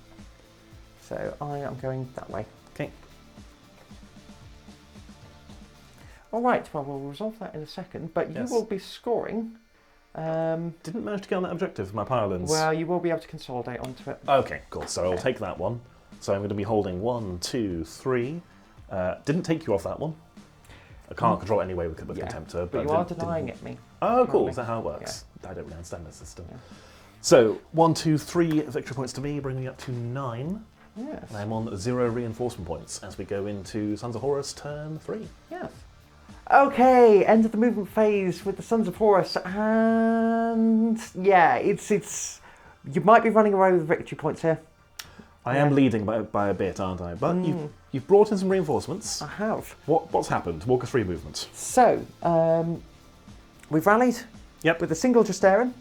B: So I am going that way.
A: Okay.
B: All right, well, we'll resolve that in a second, but
A: Yes.
B: you will be scoring.
A: Didn't manage to get on that objective with my pile-ins.
B: Well, you will be able to consolidate onto it.
A: Okay, cool. So I'll take that one. So I'm going to be holding 1, 2, 3. Didn't take you off that one. I can't control it anyway with
B: Yeah,
A: Contemptor.
B: But you are denying it me.
A: Oh, cool.
B: Apparently.
A: Is that how it works? I don't really understand the system.
B: Yeah.
A: So 1, 2, 3 victory points to me, bringing me up to 9.
B: Yes.
A: And I'm on 0 reinforcement points as we go into Sons of Horus turn 3.
B: Yes. Okay, end of the movement phase with the Sons of Horus, and yeah, it's you might be running away with victory points here.
A: I am leading by a bit, aren't I? But you've brought in some reinforcements.
B: I have.
A: What's happened? Walk us through movement.
B: So, we've rallied
A: Yep.
B: with a single Justarin,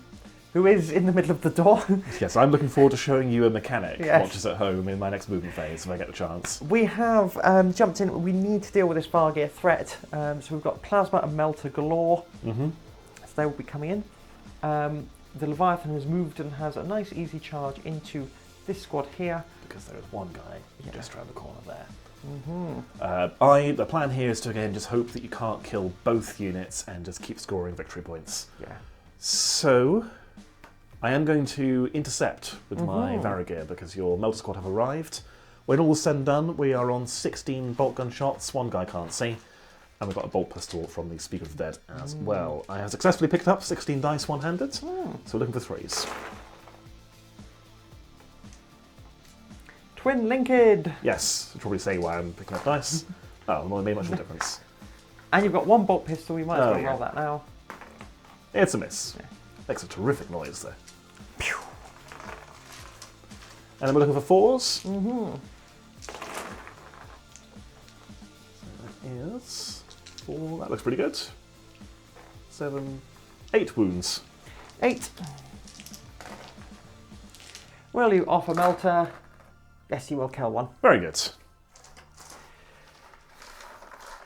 B: who is in the middle of the door.
A: Yes, I'm looking forward to showing you a mechanic,
B: Yes.
A: not just at home in my next movement phase if I get the chance.
B: We have jumped in. We need to deal with this Vargir threat. So we've got Plasma and Melta galore.
A: Mm-hmm.
B: So they will be coming in. The Leviathan has moved and has a nice easy charge into this squad here.
A: Because there is one guy just around the corner there.
B: Mm-hmm.
A: The plan here is to again just hope that you can't kill both units and just keep scoring victory points.
B: Yeah.
A: So I am going to intercept with my Varigir because your Melta squad have arrived. When all is said and done, we are on 16 bolt gun shots. One guy can't see. And we've got a bolt pistol from the Speaker of the Dead as well. I have successfully picked up 16 dice one-handed, so we're looking for 3s.
B: Twin linked.
A: Yes, you'll probably say why I'm picking up dice. Oh, well, it made much of a difference.
B: And you've got 1 bolt pistol. You might as well
A: yeah.
B: roll that now.
A: It's a miss.
B: Yeah.
A: Makes a terrific noise though. Pew. And then we're looking for 4s.
B: Mm-hmm.
A: That is 4. That looks pretty good. 7, 8 wounds.
B: 8. Will you offer Melta? Yes, you will kill 1.
A: Very good.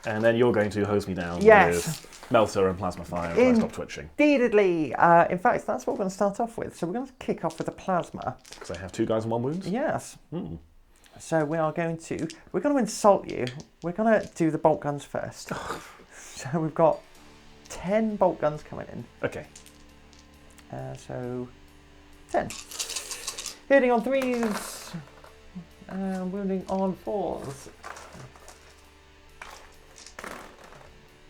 A: And then you're going to hose me down
B: Yes.
A: with Melta and Plasma Fire when I stop twitching.
B: Indeedly. In fact, that's what we're going to start off with. So we're going to kick off with the Plasma.
A: Because I have 2 guys and 1 wound?
B: Yes.
A: Mm.
B: So we're going to insult you. We're going to do the bolt guns first. So we've got 10 bolt guns coming in.
A: Okay.
B: So 10. Hitting on 3s. Wounding on 4s.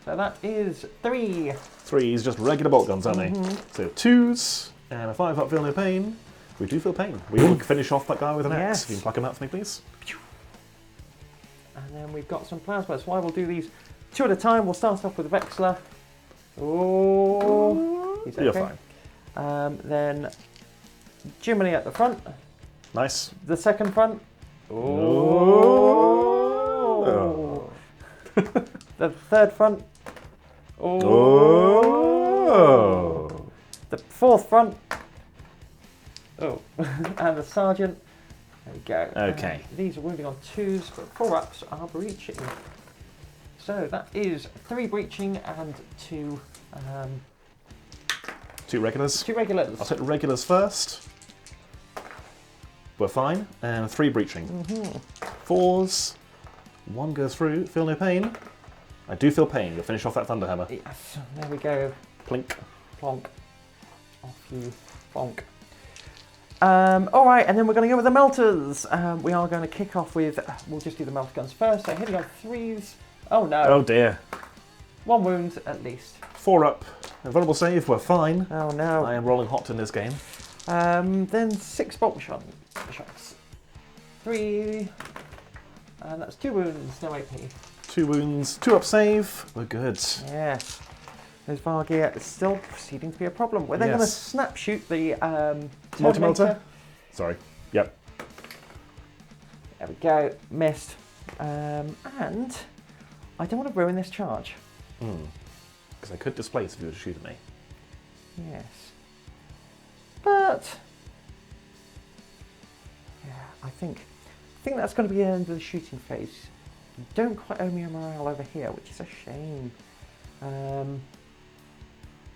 B: So that is 3.
A: 3s, just regular bolt guns, aren't they? So 2s, and a 5 up, feel no pain. We do feel pain. We will finish off that guy with an axe. If you can pluck him out for me, please.
B: And then we've got some plasmas. So I will do these 2 at a time. We'll start off with the Vexler. Oh, he's okay.
A: You're fine.
B: Then Jiminy at the front.
A: Nice.
B: The second front.
A: Oh.
B: The third front.
A: Oh.
B: The fourth front. Oh. And the sergeant. There we go.
A: Okay.
B: These are wounding on 2s, but 4 ups are breaching. So that is 3 breaching and 2.
A: 2 regulars.
B: 2 regulars.
A: I'll take the regulars first. We're fine. And 3 breaching. 4s. 1 goes through. Feel no pain. I do feel pain. You'll finish off that Thunderhammer.
B: Yes. There we go.
A: Plink.
B: Plonk. Off you. Plonk. All right, and then we're going to go with the melters. We are going to kick off with, we'll just do the melter guns first. So hitting on 3s. Oh no.
A: Oh dear.
B: 1 wound at least.
A: 4 up. Invulnerable save, we're fine.
B: Oh no.
A: I am rolling hot in this game.
B: Then 6 bolt shots. 3. And that's 2 wounds, no AP.
A: 2 wounds, 2 up save. We're good.
B: Yes. Those Vargear is still proceeding to be a problem. We're then going to snap shoot the
A: Multi-melter. Sorry. Yep.
B: There we go. Missed. And I don't want to ruin this charge.
A: Because I could displace if you were to shoot at me.
B: Yes. But yeah, I think that's going to be the end of the shooting phase. You don't quite owe me a morale over here, which is a shame.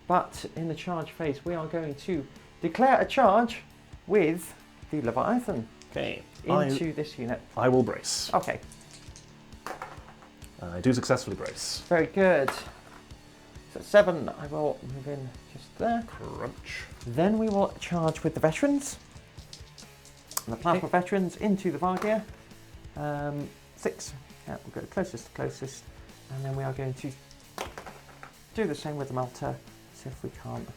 B: But in the charge phase, we are going to declare a charge with the Leviathan
A: Okay.
B: into this unit.
A: I will brace.
B: Okay.
A: I do successfully brace.
B: Very good. So 7, I will move in just there.
A: Crunch.
B: Then we will charge with the veterans. And the plasma veterans into the Vargear. 6. Yeah, we'll go closest to closest. And then we are going to do the same with the melter. See if we can't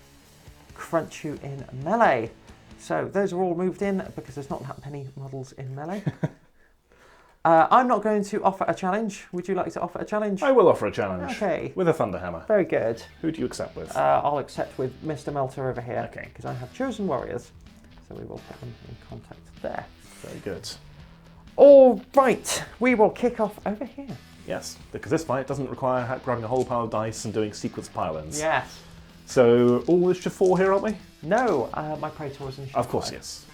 B: crunch you in melee. So those are all moved in because there's not that many models in melee. I'm not going to offer a challenge. Would you like to offer a challenge?
A: I will offer a challenge.
B: Okay.
A: With a Thunderhammer.
B: Very good.
A: Who do you accept with?
B: I'll accept with Mr. Melter over here.
A: Okay.
B: Because I have chosen warriors. So we will put them in contact there.
A: Very good.
B: All right. We will kick off over here.
A: Yes, because this fight doesn't require grabbing a whole pile of dice and doing sequence pile-ins.
B: Yes.
A: So, all initiative 4 here, aren't we?
B: No, my Praetor is initiative
A: Of course,
B: 5.
A: yes.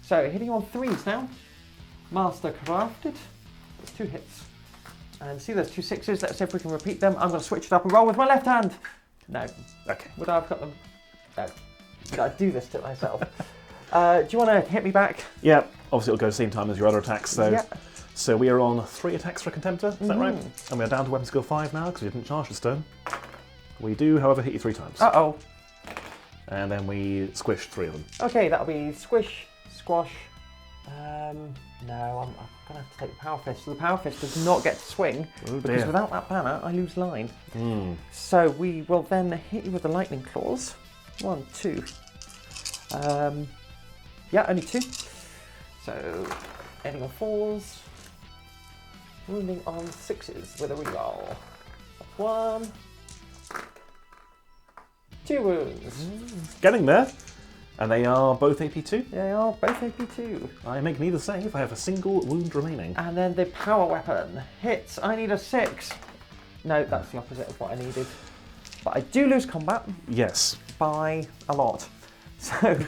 B: So, hitting on 3s now. Master crafted. That's 2 hits. And see those 2 6s. Let's see if we can repeat them. I'm going to switch it up and roll with my left hand. No.
A: Okay.
B: Would I have got them? No. I do this to myself. Do you want to hit me back?
A: Yeah, obviously it'll go the same time as your other attacks. So,
B: Yeah.
A: so we are on 3 attacks for Contemptor, is that right? And we are down to weapon skill 5 now because we didn't charge the stone. We do, however, hit you 3 times.
B: Uh-oh.
A: And then we squish 3 of them.
B: Okay, that'll be squish, squash. No, I'm going to have to take the Power Fist. So the Power Fist does not get to swing because without that banner, I lose line. So we will then hit you with the Lightning Claws. 1, 2. Yeah, only 2. So, hitting on 4s. Wounding on 6s with a reroll. 1. 2 wounds.
A: Getting there. And they are both AP2.
B: They are both AP2.
A: I make neither save. I have a single wound remaining.
B: And then the Power Weapon hits. I need a 6. No, that's the opposite of what I needed. But I do lose combat.
A: Yes.
B: By a lot. So,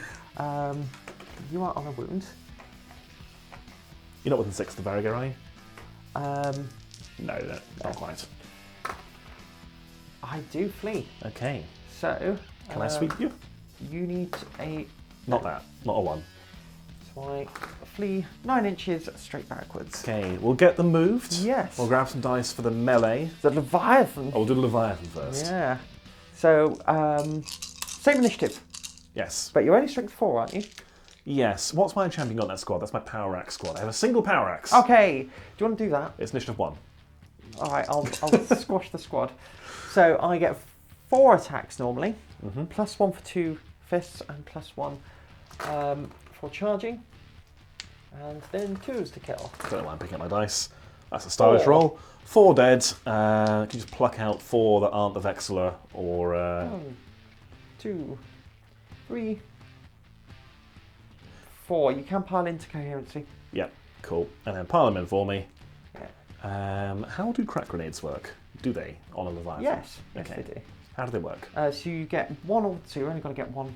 B: you are on a wound.
A: You're not within 6 of the Varriger, are you? No, not quite.
B: I do flee.
A: Okay.
B: So,
A: Can I sweep you?
B: You need a...
A: Not that. Not a 1.
B: So I flee 9 inches straight backwards.
A: Okay, we'll get them moved.
B: Yes.
A: We'll grab some dice for the melee.
B: The Leviathan.
A: Oh, we'll do the Leviathan first.
B: Yeah. So, same initiative.
A: Yes.
B: But you're only strength 4, aren't you?
A: Yes. What's my champion on that squad? That's my Power Axe squad. I have a single Power Axe.
B: Okay. Do you want to do that?
A: It's initiative 1.
B: All right, I'll squash the squad. So I get 4 attacks normally, +1 for 2 fists and +1 for charging, and then 2s to kill.
A: Don't know why I'm picking up my dice. That's a stylish roll. 4 dead. Can you just pluck out 4 that aren't the Vexillor or...
B: 1, 2, 3, 4. You can pile into coherency.
A: Yep, cool. And then pile them in for me.
B: Yeah.
A: How do crack grenades work? Do they on a Leviathan?
B: Yes,
A: Okay.
B: yes they do.
A: How do they work?
B: So you get 1 auto, so you're only going to get one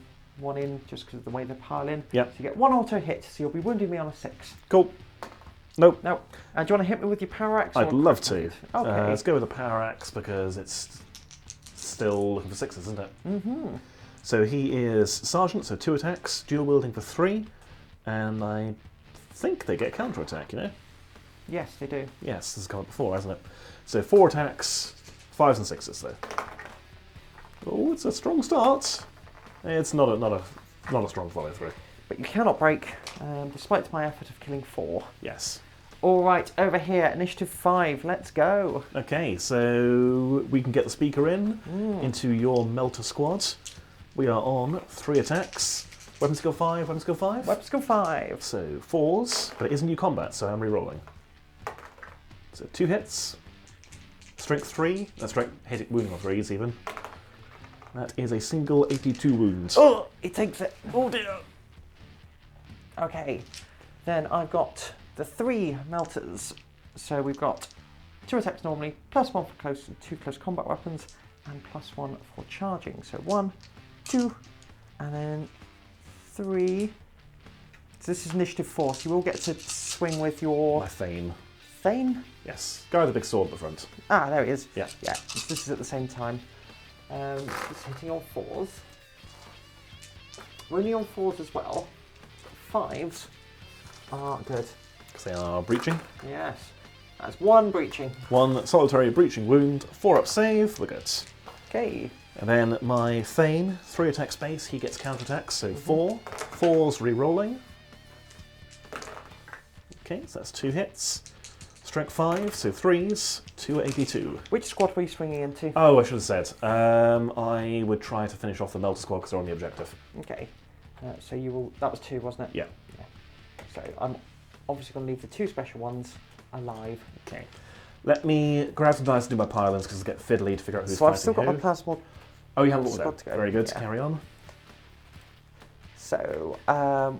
B: in just because of the way they pile in.
A: Yep.
B: So you get 1 auto hit, so you'll be wounding me on a 6.
A: Cool. Nope.
B: No. Do you want to hit me with your power axe?
A: I'd love to.
B: Okay.
A: Let's go with the power axe because it's still looking for 6s, isn't it?
B: Mm-hmm.
A: So he is Sergeant, so 2 attacks, dual wielding for 3, and I think they get counter attack, you know?
B: Yes, they do.
A: Yes, this has come up before, hasn't it? So 4 attacks, 5s and 6s though. Oh, it's a strong start. It's not a strong follow through.
B: But you cannot break, despite my effort of killing 4.
A: Yes.
B: All right, over here, initiative 5. Let's go.
A: Okay, so we can get the speaker in into your Melter squad. We are on 3 attacks. Weapon skill 5, weapon skill 5?
B: Weapon skill 5.
A: So 4s, but it is new combat, so I'm re-rolling. So 2 hits. Strength 3. Strength hit wounding on 3s even. That is a single 82 wound.
B: Oh, it takes it. Oh dear. Okay, then I've got the 3 melters. So we've got 2 attacks normally, +1 for close and 2 close combat weapons, and +1 for charging. So 1, 2, and then 3. So this is initiative 4, so you will get to swing with your...
A: My Thane.
B: Thane?
A: Yes. Guy with the big sword at the front.
B: Ah, there he is.
A: Yeah.
B: Yeah, this is at the same time. Just hitting on 4s. We're only on 4s as well. 5s are good.
A: Because they are breaching.
B: Yes. That's 1 breaching.
A: 1 solitary breaching wound, 4 up save, we're good.
B: Okay.
A: And then my Thane, 3 attack space, he gets counter attacks, so 4. 4s re-rolling. Okay, so that's 2 hits. Strength 5, so 3s, 282.
B: Which squad were you swinging into?
A: Oh, I should have said. I would try to finish off the Melter squad because they're on the objective.
B: Okay. So you will. That was 2, wasn't it?
A: Yeah.
B: So I'm obviously going to leave the 2 special ones alive.
A: Okay. Let me grab some dice and do my pile-ins because I get fiddly to figure out who's
B: So
A: fighting
B: I've still got
A: who.
B: my plasma.
A: Oh, you haven't got
B: squad
A: that.
B: to go.
A: Very good.
B: Yeah.
A: Carry on.
B: So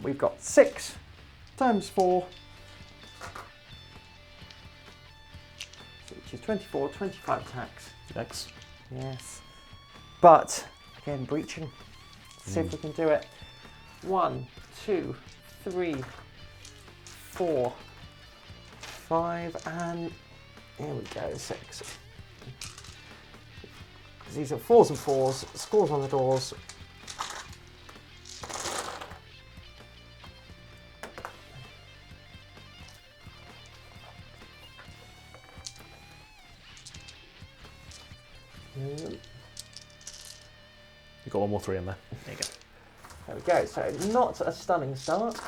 B: we've got 6 times 4. Which is 24, 25 attacks.
A: Next.
B: Yes. But, again, breaching. Let's see if we can do it. 1, 2, 3, 4, 5, and here we go, 6. Because these are 4s and 4s, scores on the doors.
A: You've got 1 more 3 in there. There you go.
B: There we go. So not a stunning start.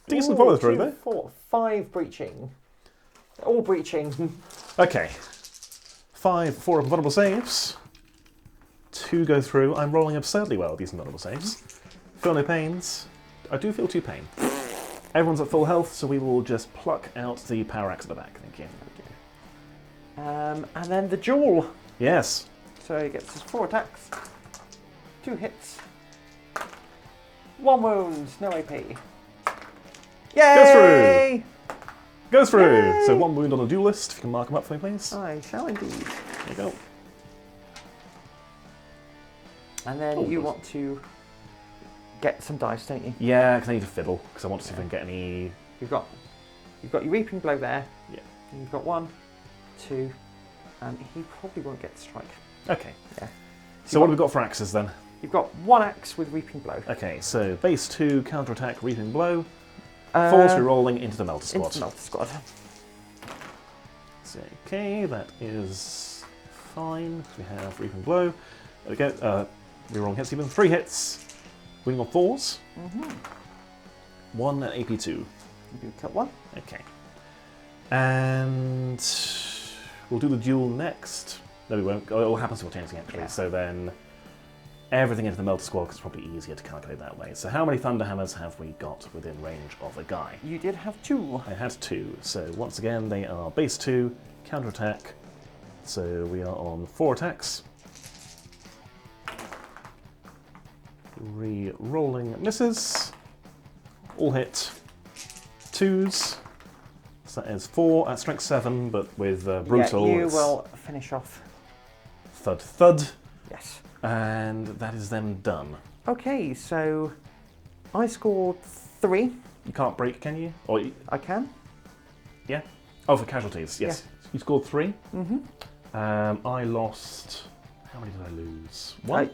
A: Decent follow through there.
B: 4, 5 breaching. All breaching.
A: Okay. 4 vulnerable saves. 2 go through. I'm rolling absurdly well with these vulnerable saves. Feel no pains. I do feel 2 pain. Everyone's at full health, so we will just pluck out the power axe at the back. Thank you.
B: And then the duel.
A: Yes.
B: So he gets his 4 attacks, 2 hits, 1 wound, no AP. Yay!
A: Goes through.
B: Yay!
A: So 1 wound on the duelist. If you can mark him up for me, please.
B: I shall indeed.
A: There you go.
B: And then you want to get some dice, don't you?
A: Yeah, because I need to fiddle because I want to see if I can get any.
B: You've got your reaping blow there.
A: Yeah.
B: And you've got 1, 2, and he probably won't get the strike.
A: Okay.
B: Yeah.
A: So what have we got for axes then?
B: You've got 1 axe with reaping blow.
A: Okay, so base 2 counter attack reaping blow. 4's re-rolling into the Melter squad.
B: Into the Melter squad.
A: So, okay, that is fine. We have reaping blow. There we go. Re-rolling hits even. 3 hits. Winning on 4s. 1 and AP2.
B: You cut 1.
A: Okay. And we'll do the duel next. No, we won't. It will happen simultaneously, actually.
B: Yeah.
A: So then everything into the Melter Squad is probably easier to calculate that way. So how many Thunderhammers have we got within range of a guy?
B: You did have 2.
A: I had 2. So once again, they are base 2, counter-attack. So we are on 4 attacks. Re-rolling misses. All hit 2s. So that is 4 at strength 7, but with brutal.
B: Yeah, you
A: it's
B: will finish off.
A: thud thud.
B: Yes.
A: And that is them done.
B: Okay, so I scored 3.
A: You can't break, can you? Or
B: I can.
A: yeah. Oh, for casualties, yes. You scored 3.
B: Mm-hmm.
A: I lost. How many did I lose? 1.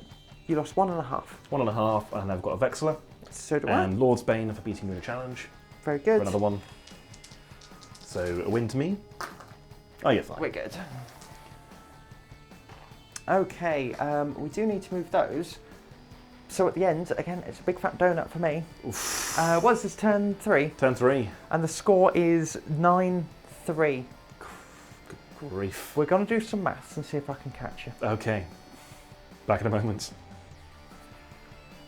B: You lost 1.5.
A: 1.5, and I've got a Vexilla.
B: So do I.
A: And Lord's Bane for beating you in a challenge.
B: Very good.
A: For another 1. So a win to me. Oh, you're fine.
B: We're good. Okay, we do need to move those. So at the end, again, it's a big fat donut for me. What's this, turn 3?
A: Turn 3.
B: And the score is 9-3.
A: Good grief.
B: We're going to do some maths and see if I can catch you.
A: Okay. Back in a moment.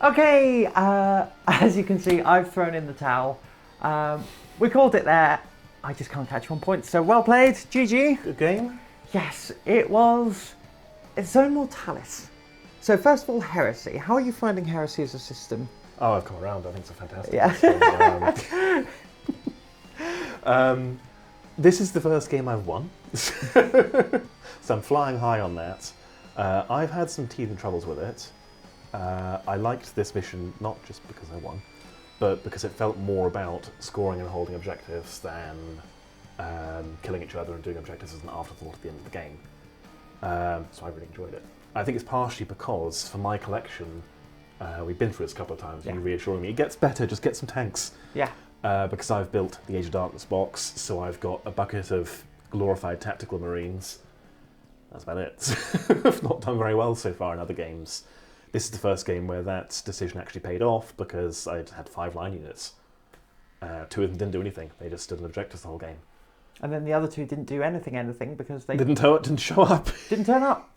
B: Okay, as you can see, I've thrown in the towel. We called it there. I just can't catch 1 point, so well played, GG.
A: Good game.
B: Yes, it's Zone Mortalis. So first of all, Heresy. How are you finding Heresy as a system?
A: Oh, I've come around. I think it's a fantastic
B: Yeah.
A: system. This is the first game I've won. So I'm flying high on that. I've had some teething troubles with it. I liked this mission not just because I won, but because it felt more about scoring and holding objectives than killing each other and doing objectives as an afterthought at the end of the game. So I really enjoyed it. I think it's partially because, for my collection, we've been through this a couple of times,
B: Yeah.
A: you reassuring me, it gets better, just get some tanks.
B: Yeah.
A: Because I've built the Age of Darkness box, so I've got a bucket of glorified tactical marines. That's about it. I've not done very well so far in other games. This is the first game where that decision actually paid off because I'd had 5 line units. 2 of them didn't do anything, they just stood in objectives the whole game.
B: And then the other 2 didn't do anything because they
A: Didn't show up.
B: didn't turn up.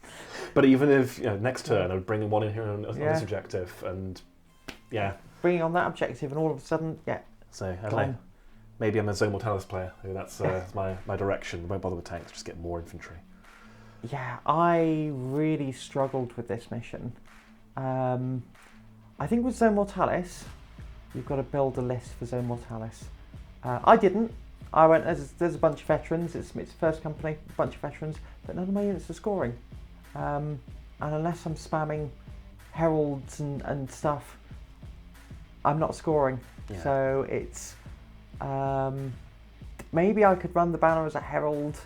A: But even if, next turn I would bring 1 in here on
B: Yeah.
A: this objective, and yeah.
B: Bringing on that objective, and all of a sudden, yeah.
A: So, I don't
B: Gone.
A: know. Maybe I'm a Zone Mortalis player. Maybe that's my direction. Won't bother with tanks, just get more infantry.
B: Yeah, I really struggled with this mission. I think with Zone Mortalis, you've got to build a list for Zone Mortalis. I didn't. I went, there's a bunch of veterans, it's first company, a bunch of veterans, but none of my units are scoring. And unless I'm spamming heralds and stuff, I'm not scoring.
A: Yeah.
B: So it's, maybe I could run the banner as a herald,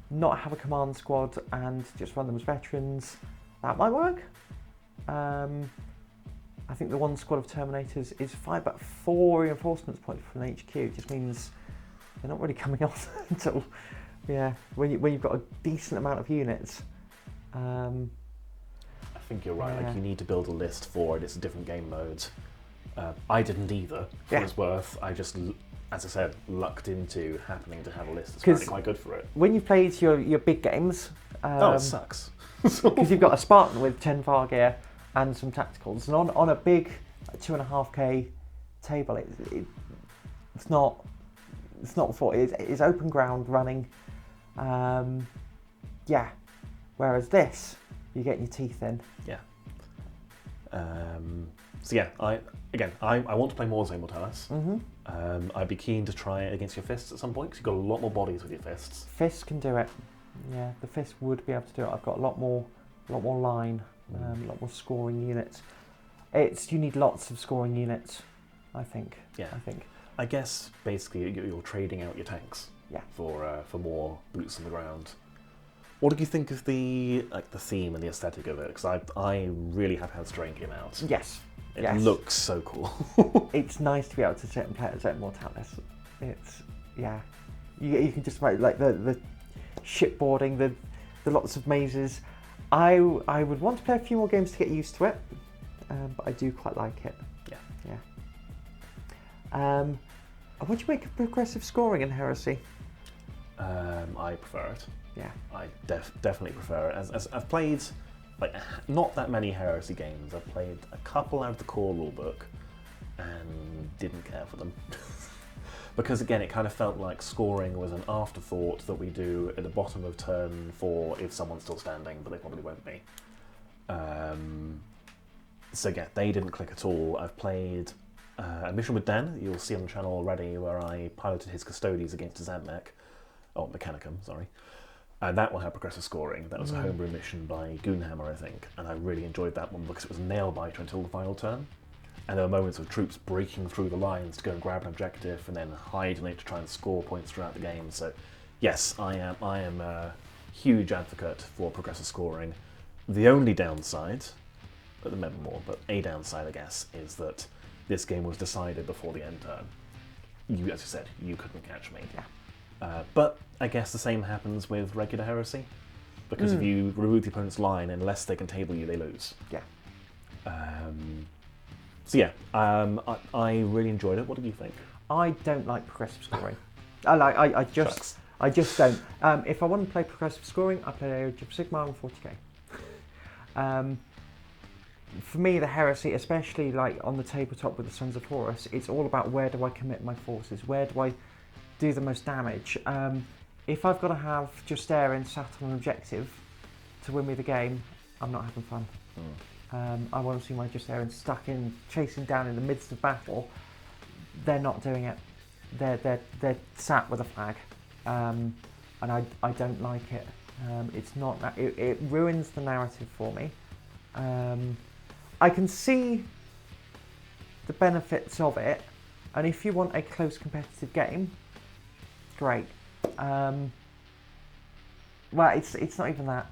B: not have a command squad and just run them as veterans. That might work. I think the 1 squad of Terminators is 5, but 4 reinforcements points from an HQ. It just means they're not really coming on until, when you've got a decent amount of units.
A: I think you're right.
B: Yeah.
A: Like, you need to build a list for it. It's a different game mode. I didn't either, for what it's worth. I just, as I said, lucked into happening to have a list that's apparently quite good for it.
B: When you played your big games,
A: it sucks.
B: because you've got a Spartan with 10 far gear and some tacticals, and on a big 2.5k table, it's not for it's open ground running. Whereas this, you get your teeth in.
A: Yeah. So yeah, I want to play more Zone Mortalis.
B: Mm-hmm.
A: I'd be keen to try it against your fists at some point, because you've got a lot more bodies with your fists.
B: Fist can do it. Yeah, the fist would be able to do it. I've got a lot more line, a lot more scoring units. You need lots of scoring units, I think.
A: Yeah. I guess basically you're trading out your tanks.
B: Yeah. For
A: more boots on the ground. What did you think of the theme and the aesthetic of it? Because I really have had Strain came out.
B: Yes.
A: It looks so cool.
B: It's nice to be able to sit and play at Zone Mortalis. It's you can just like the shipboarding, the lots of mazes. I would want to play a few more games to get used to it, but I do quite like it. Yeah. What do you make of progressive scoring in Heresy?
A: I prefer it.
B: Yeah.
A: I definitely prefer it. As I've played like not that many Heresy games. I've played a couple out of the core rulebook and didn't care for them. Because again, it kind of felt like scoring was an afterthought that we do at the bottom of turn 4 if someone's still standing, but they probably won't be. So yeah, they didn't click at all. I've played a mission with Dan, you'll see on the channel already, where I piloted his Custodies against his Mechanicum, sorry. And that one had progressive scoring. That was a homebrew mission by Goonhammer, I think, and I really enjoyed that one because it was a nail-biter until the final turn. And there were moments of troops breaking through the lines to go and grab an objective and then hiding it to try and score points throughout the game. So yes, I am a huge advocate for progressive scoring. The only downside, at the moment more, but a downside I guess, is that this game was decided before the end turn. You, as you said, you couldn't catch me.
B: Yeah.
A: But I guess the same happens with regular Heresy, because if you remove the opponent's line, unless they can table you, they lose.
B: Yeah.
A: So yeah, I really enjoyed it. What did you think?
B: I don't like progressive scoring. I just don't. If I want to play progressive scoring, I play Age of Sigmar and 40k. For me, the Heresy, especially like on the tabletop with the Sons of Horus, it's all about where do I commit my forces, where do I do the most damage. If I've got to have Justarian sat on an objective to win me the game, I'm not having fun. I want to see my Justarian stuck in, chasing down in the midst of battle. They're not doing it. They're sat with a flag, and I don't like it. It's not. It ruins the narrative for me. I can see the benefits of it, and if you want a close competitive game, great. Well, it's not even that,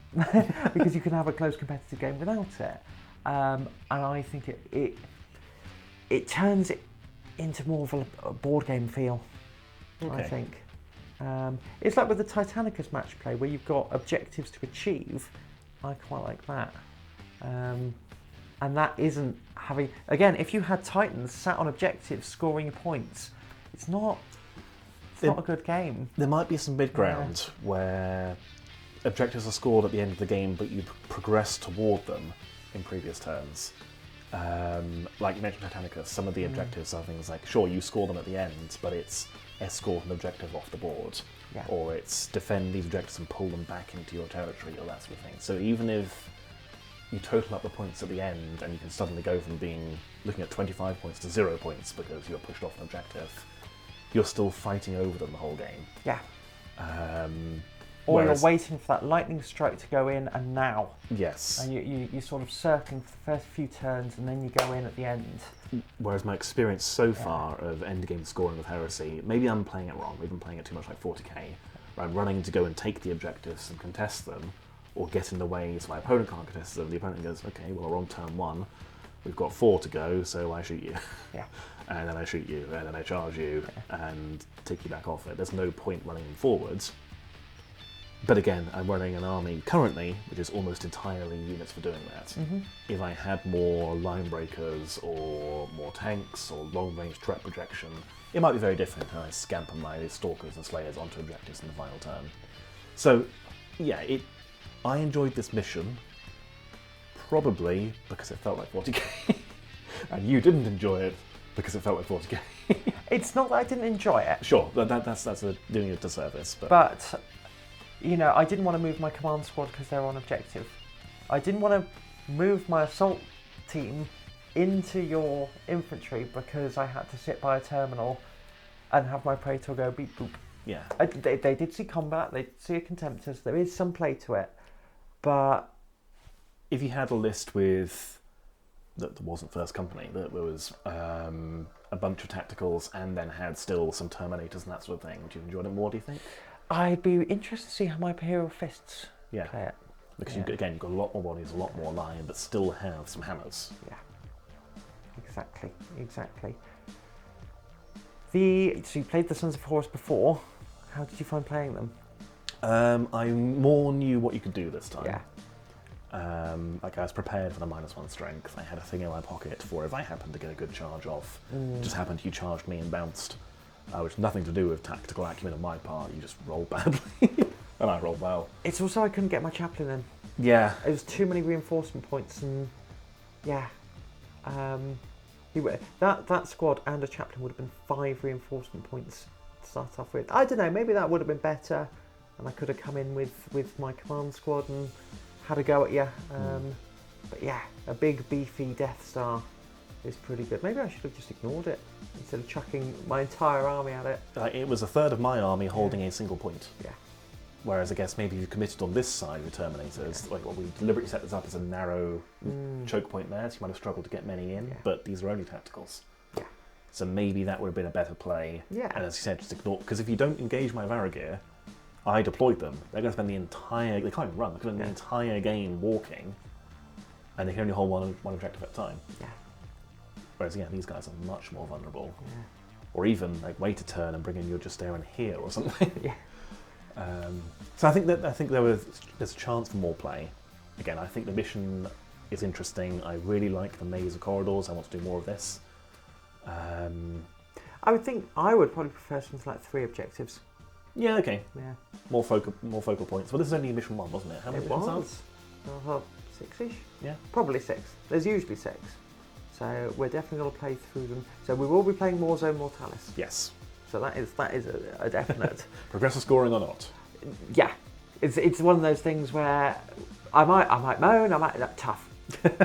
B: because you can have a close competitive game without it. And I think it turns it into more of a board game feel. Okay. I think it's like with the Titanicus match play, where you've got objectives to achieve. I quite like that, and that isn't having. Again, if you had Titans sat on objectives scoring your points, it's not a good game.
A: There might be some mid-ground where objectives are scored at the end of the game, but you progress toward them in previous turns. Like you mentioned Titanicus, some of the objectives are things like, sure, you score them at the end, but it's escort an objective off the board, or it's defend these objectives and pull them back into your territory, or that sort of thing. So even if you total up the points at the end and you can suddenly go from looking at 25 points to 0 points because you're pushed off an objective, you're still fighting over them the whole game.
B: Yeah. Or you're waiting for that lightning strike to go in, and now.
A: Yes.
B: And you're sort of circling for the first few turns, and then you go in at the end.
A: Whereas my experience so far of endgame scoring with Heresy, maybe I'm playing it wrong, maybe I'm playing it too much like 40k, where I'm running to go and take the objectives and contest them, or get in the way so my opponent can't contest them. The opponent goes, okay, well, we're on turn 1, we've got 4 to go, so I shoot you.
B: Yeah.
A: And then I shoot you, and then I charge you, and take you back off it. There's no point running them forwards. But again, I'm running an army currently, which is almost entirely units for doing that. If I had more line breakers, or more tanks, or long-range threat projection, it might be very different, and I scamper my stalkers and slayers onto objectives in the final turn. So, yeah, I enjoyed this mission, probably because it felt like 40k, and you didn't enjoy it because it felt like 40k.
B: It's not that I didn't enjoy it.
A: Sure, that's doing it a disservice.
B: But you know, I didn't want to move my command squad because they're on objective. I didn't want to move my assault team into your infantry because I had to sit by a terminal and have my Praetor go beep boop.
A: Yeah.
B: They did see combat, they did see a Contemptus, there is some play to it, but
A: if you had a list with that wasn't First Company, that was a bunch of tacticals and then had still some Terminators and that sort of thing, would you enjoy it more, do you think?
B: I'd be interested to see how my Imperial Fists play it.
A: Because you've got a lot more bodies, a lot more line, but still have some hammers.
B: Yeah, exactly. So you played the Sons of Horus before. How did you find playing them?
A: I more knew what you could do this time.
B: Yeah.
A: Like I was prepared for the -1 strength. I had a thing in my pocket for if I happened to get a good charge off. Just happened you charged me and bounced. which nothing to do with tactical acumen on my part. You just rolled badly, and I rolled well.
B: It's also I couldn't get my Chaplain in.
A: Yeah.
B: It was too many reinforcement points, and yeah, that squad and a Chaplain would have been 5 reinforcement points to start off with. I don't know, maybe that would have been better, and I could have come in with my command squad and had a go at you. But yeah, a big beefy Death Star is pretty good. Maybe I should have just ignored it instead of chucking my entire army at it.
A: It was a third of my army holding a single point.
B: Yeah.
A: Whereas I guess maybe if you committed on this side with Terminators, like we deliberately set this up as a narrow choke point there, so you might have struggled to get many in, but these are only tacticals.
B: Yeah.
A: So maybe that would have been a better play.
B: Yeah.
A: And as you said, just ignore, because if you don't engage my Varagir, I deployed them. They're going to spend they can't even run, they're going to spend the entire game walking, and they can only hold one objective at a time.
B: Yeah.
A: Whereas, these guys are much more vulnerable.
B: Yeah.
A: Or even, like, wait a turn and bring in your Justair here or something.
B: Yeah.
A: So I think there's a chance for more play. Again, I think the mission is interesting. I really like the maze of corridors. I want to do more of this.
B: I would think I would probably prefer something like 3 objectives.
A: Yeah, okay.
B: Yeah.
A: More focal points. Well, this is only mission 1, wasn't it? How many missions are there?
B: 6-ish?
A: Yeah. Probably
B: 6. There's usually 6. So we're definitely going to play through them. So we will be playing more Zone Mortalis.
A: Yes.
B: So that is a definite.
A: Progressive scoring or not?
B: Yeah. It's one of those things where I might moan, tough.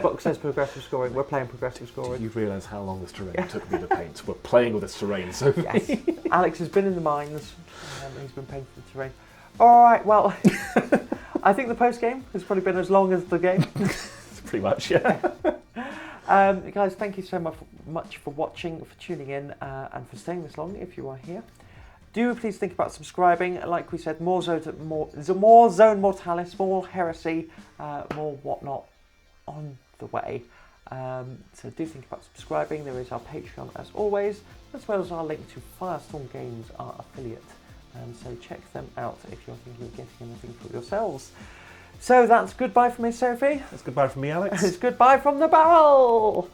B: Book says progressive scoring, we're playing progressive scoring.
A: Do you realise how long this terrain took me to paint? We're playing with this terrain, so...
B: Yes. Alex has been in the mines, he's been painting the terrain. Alright, well, I think the post-game has probably been as long as the game.
A: Pretty much, yeah.
B: Guys, thank you so much for watching, for tuning in, and for staying this long if you are here. Do please think about subscribing. Like we said, more Zone Mortalis, more Heresy, more whatnot on the way. So do think about subscribing. There is our Patreon as always, as well as our link to Firestorm Games, our affiliate. So check them out if you're thinking of getting anything for yourselves. So that's goodbye from me, Sophie.
A: That's goodbye from me, Alex.
B: It's goodbye from the barrel.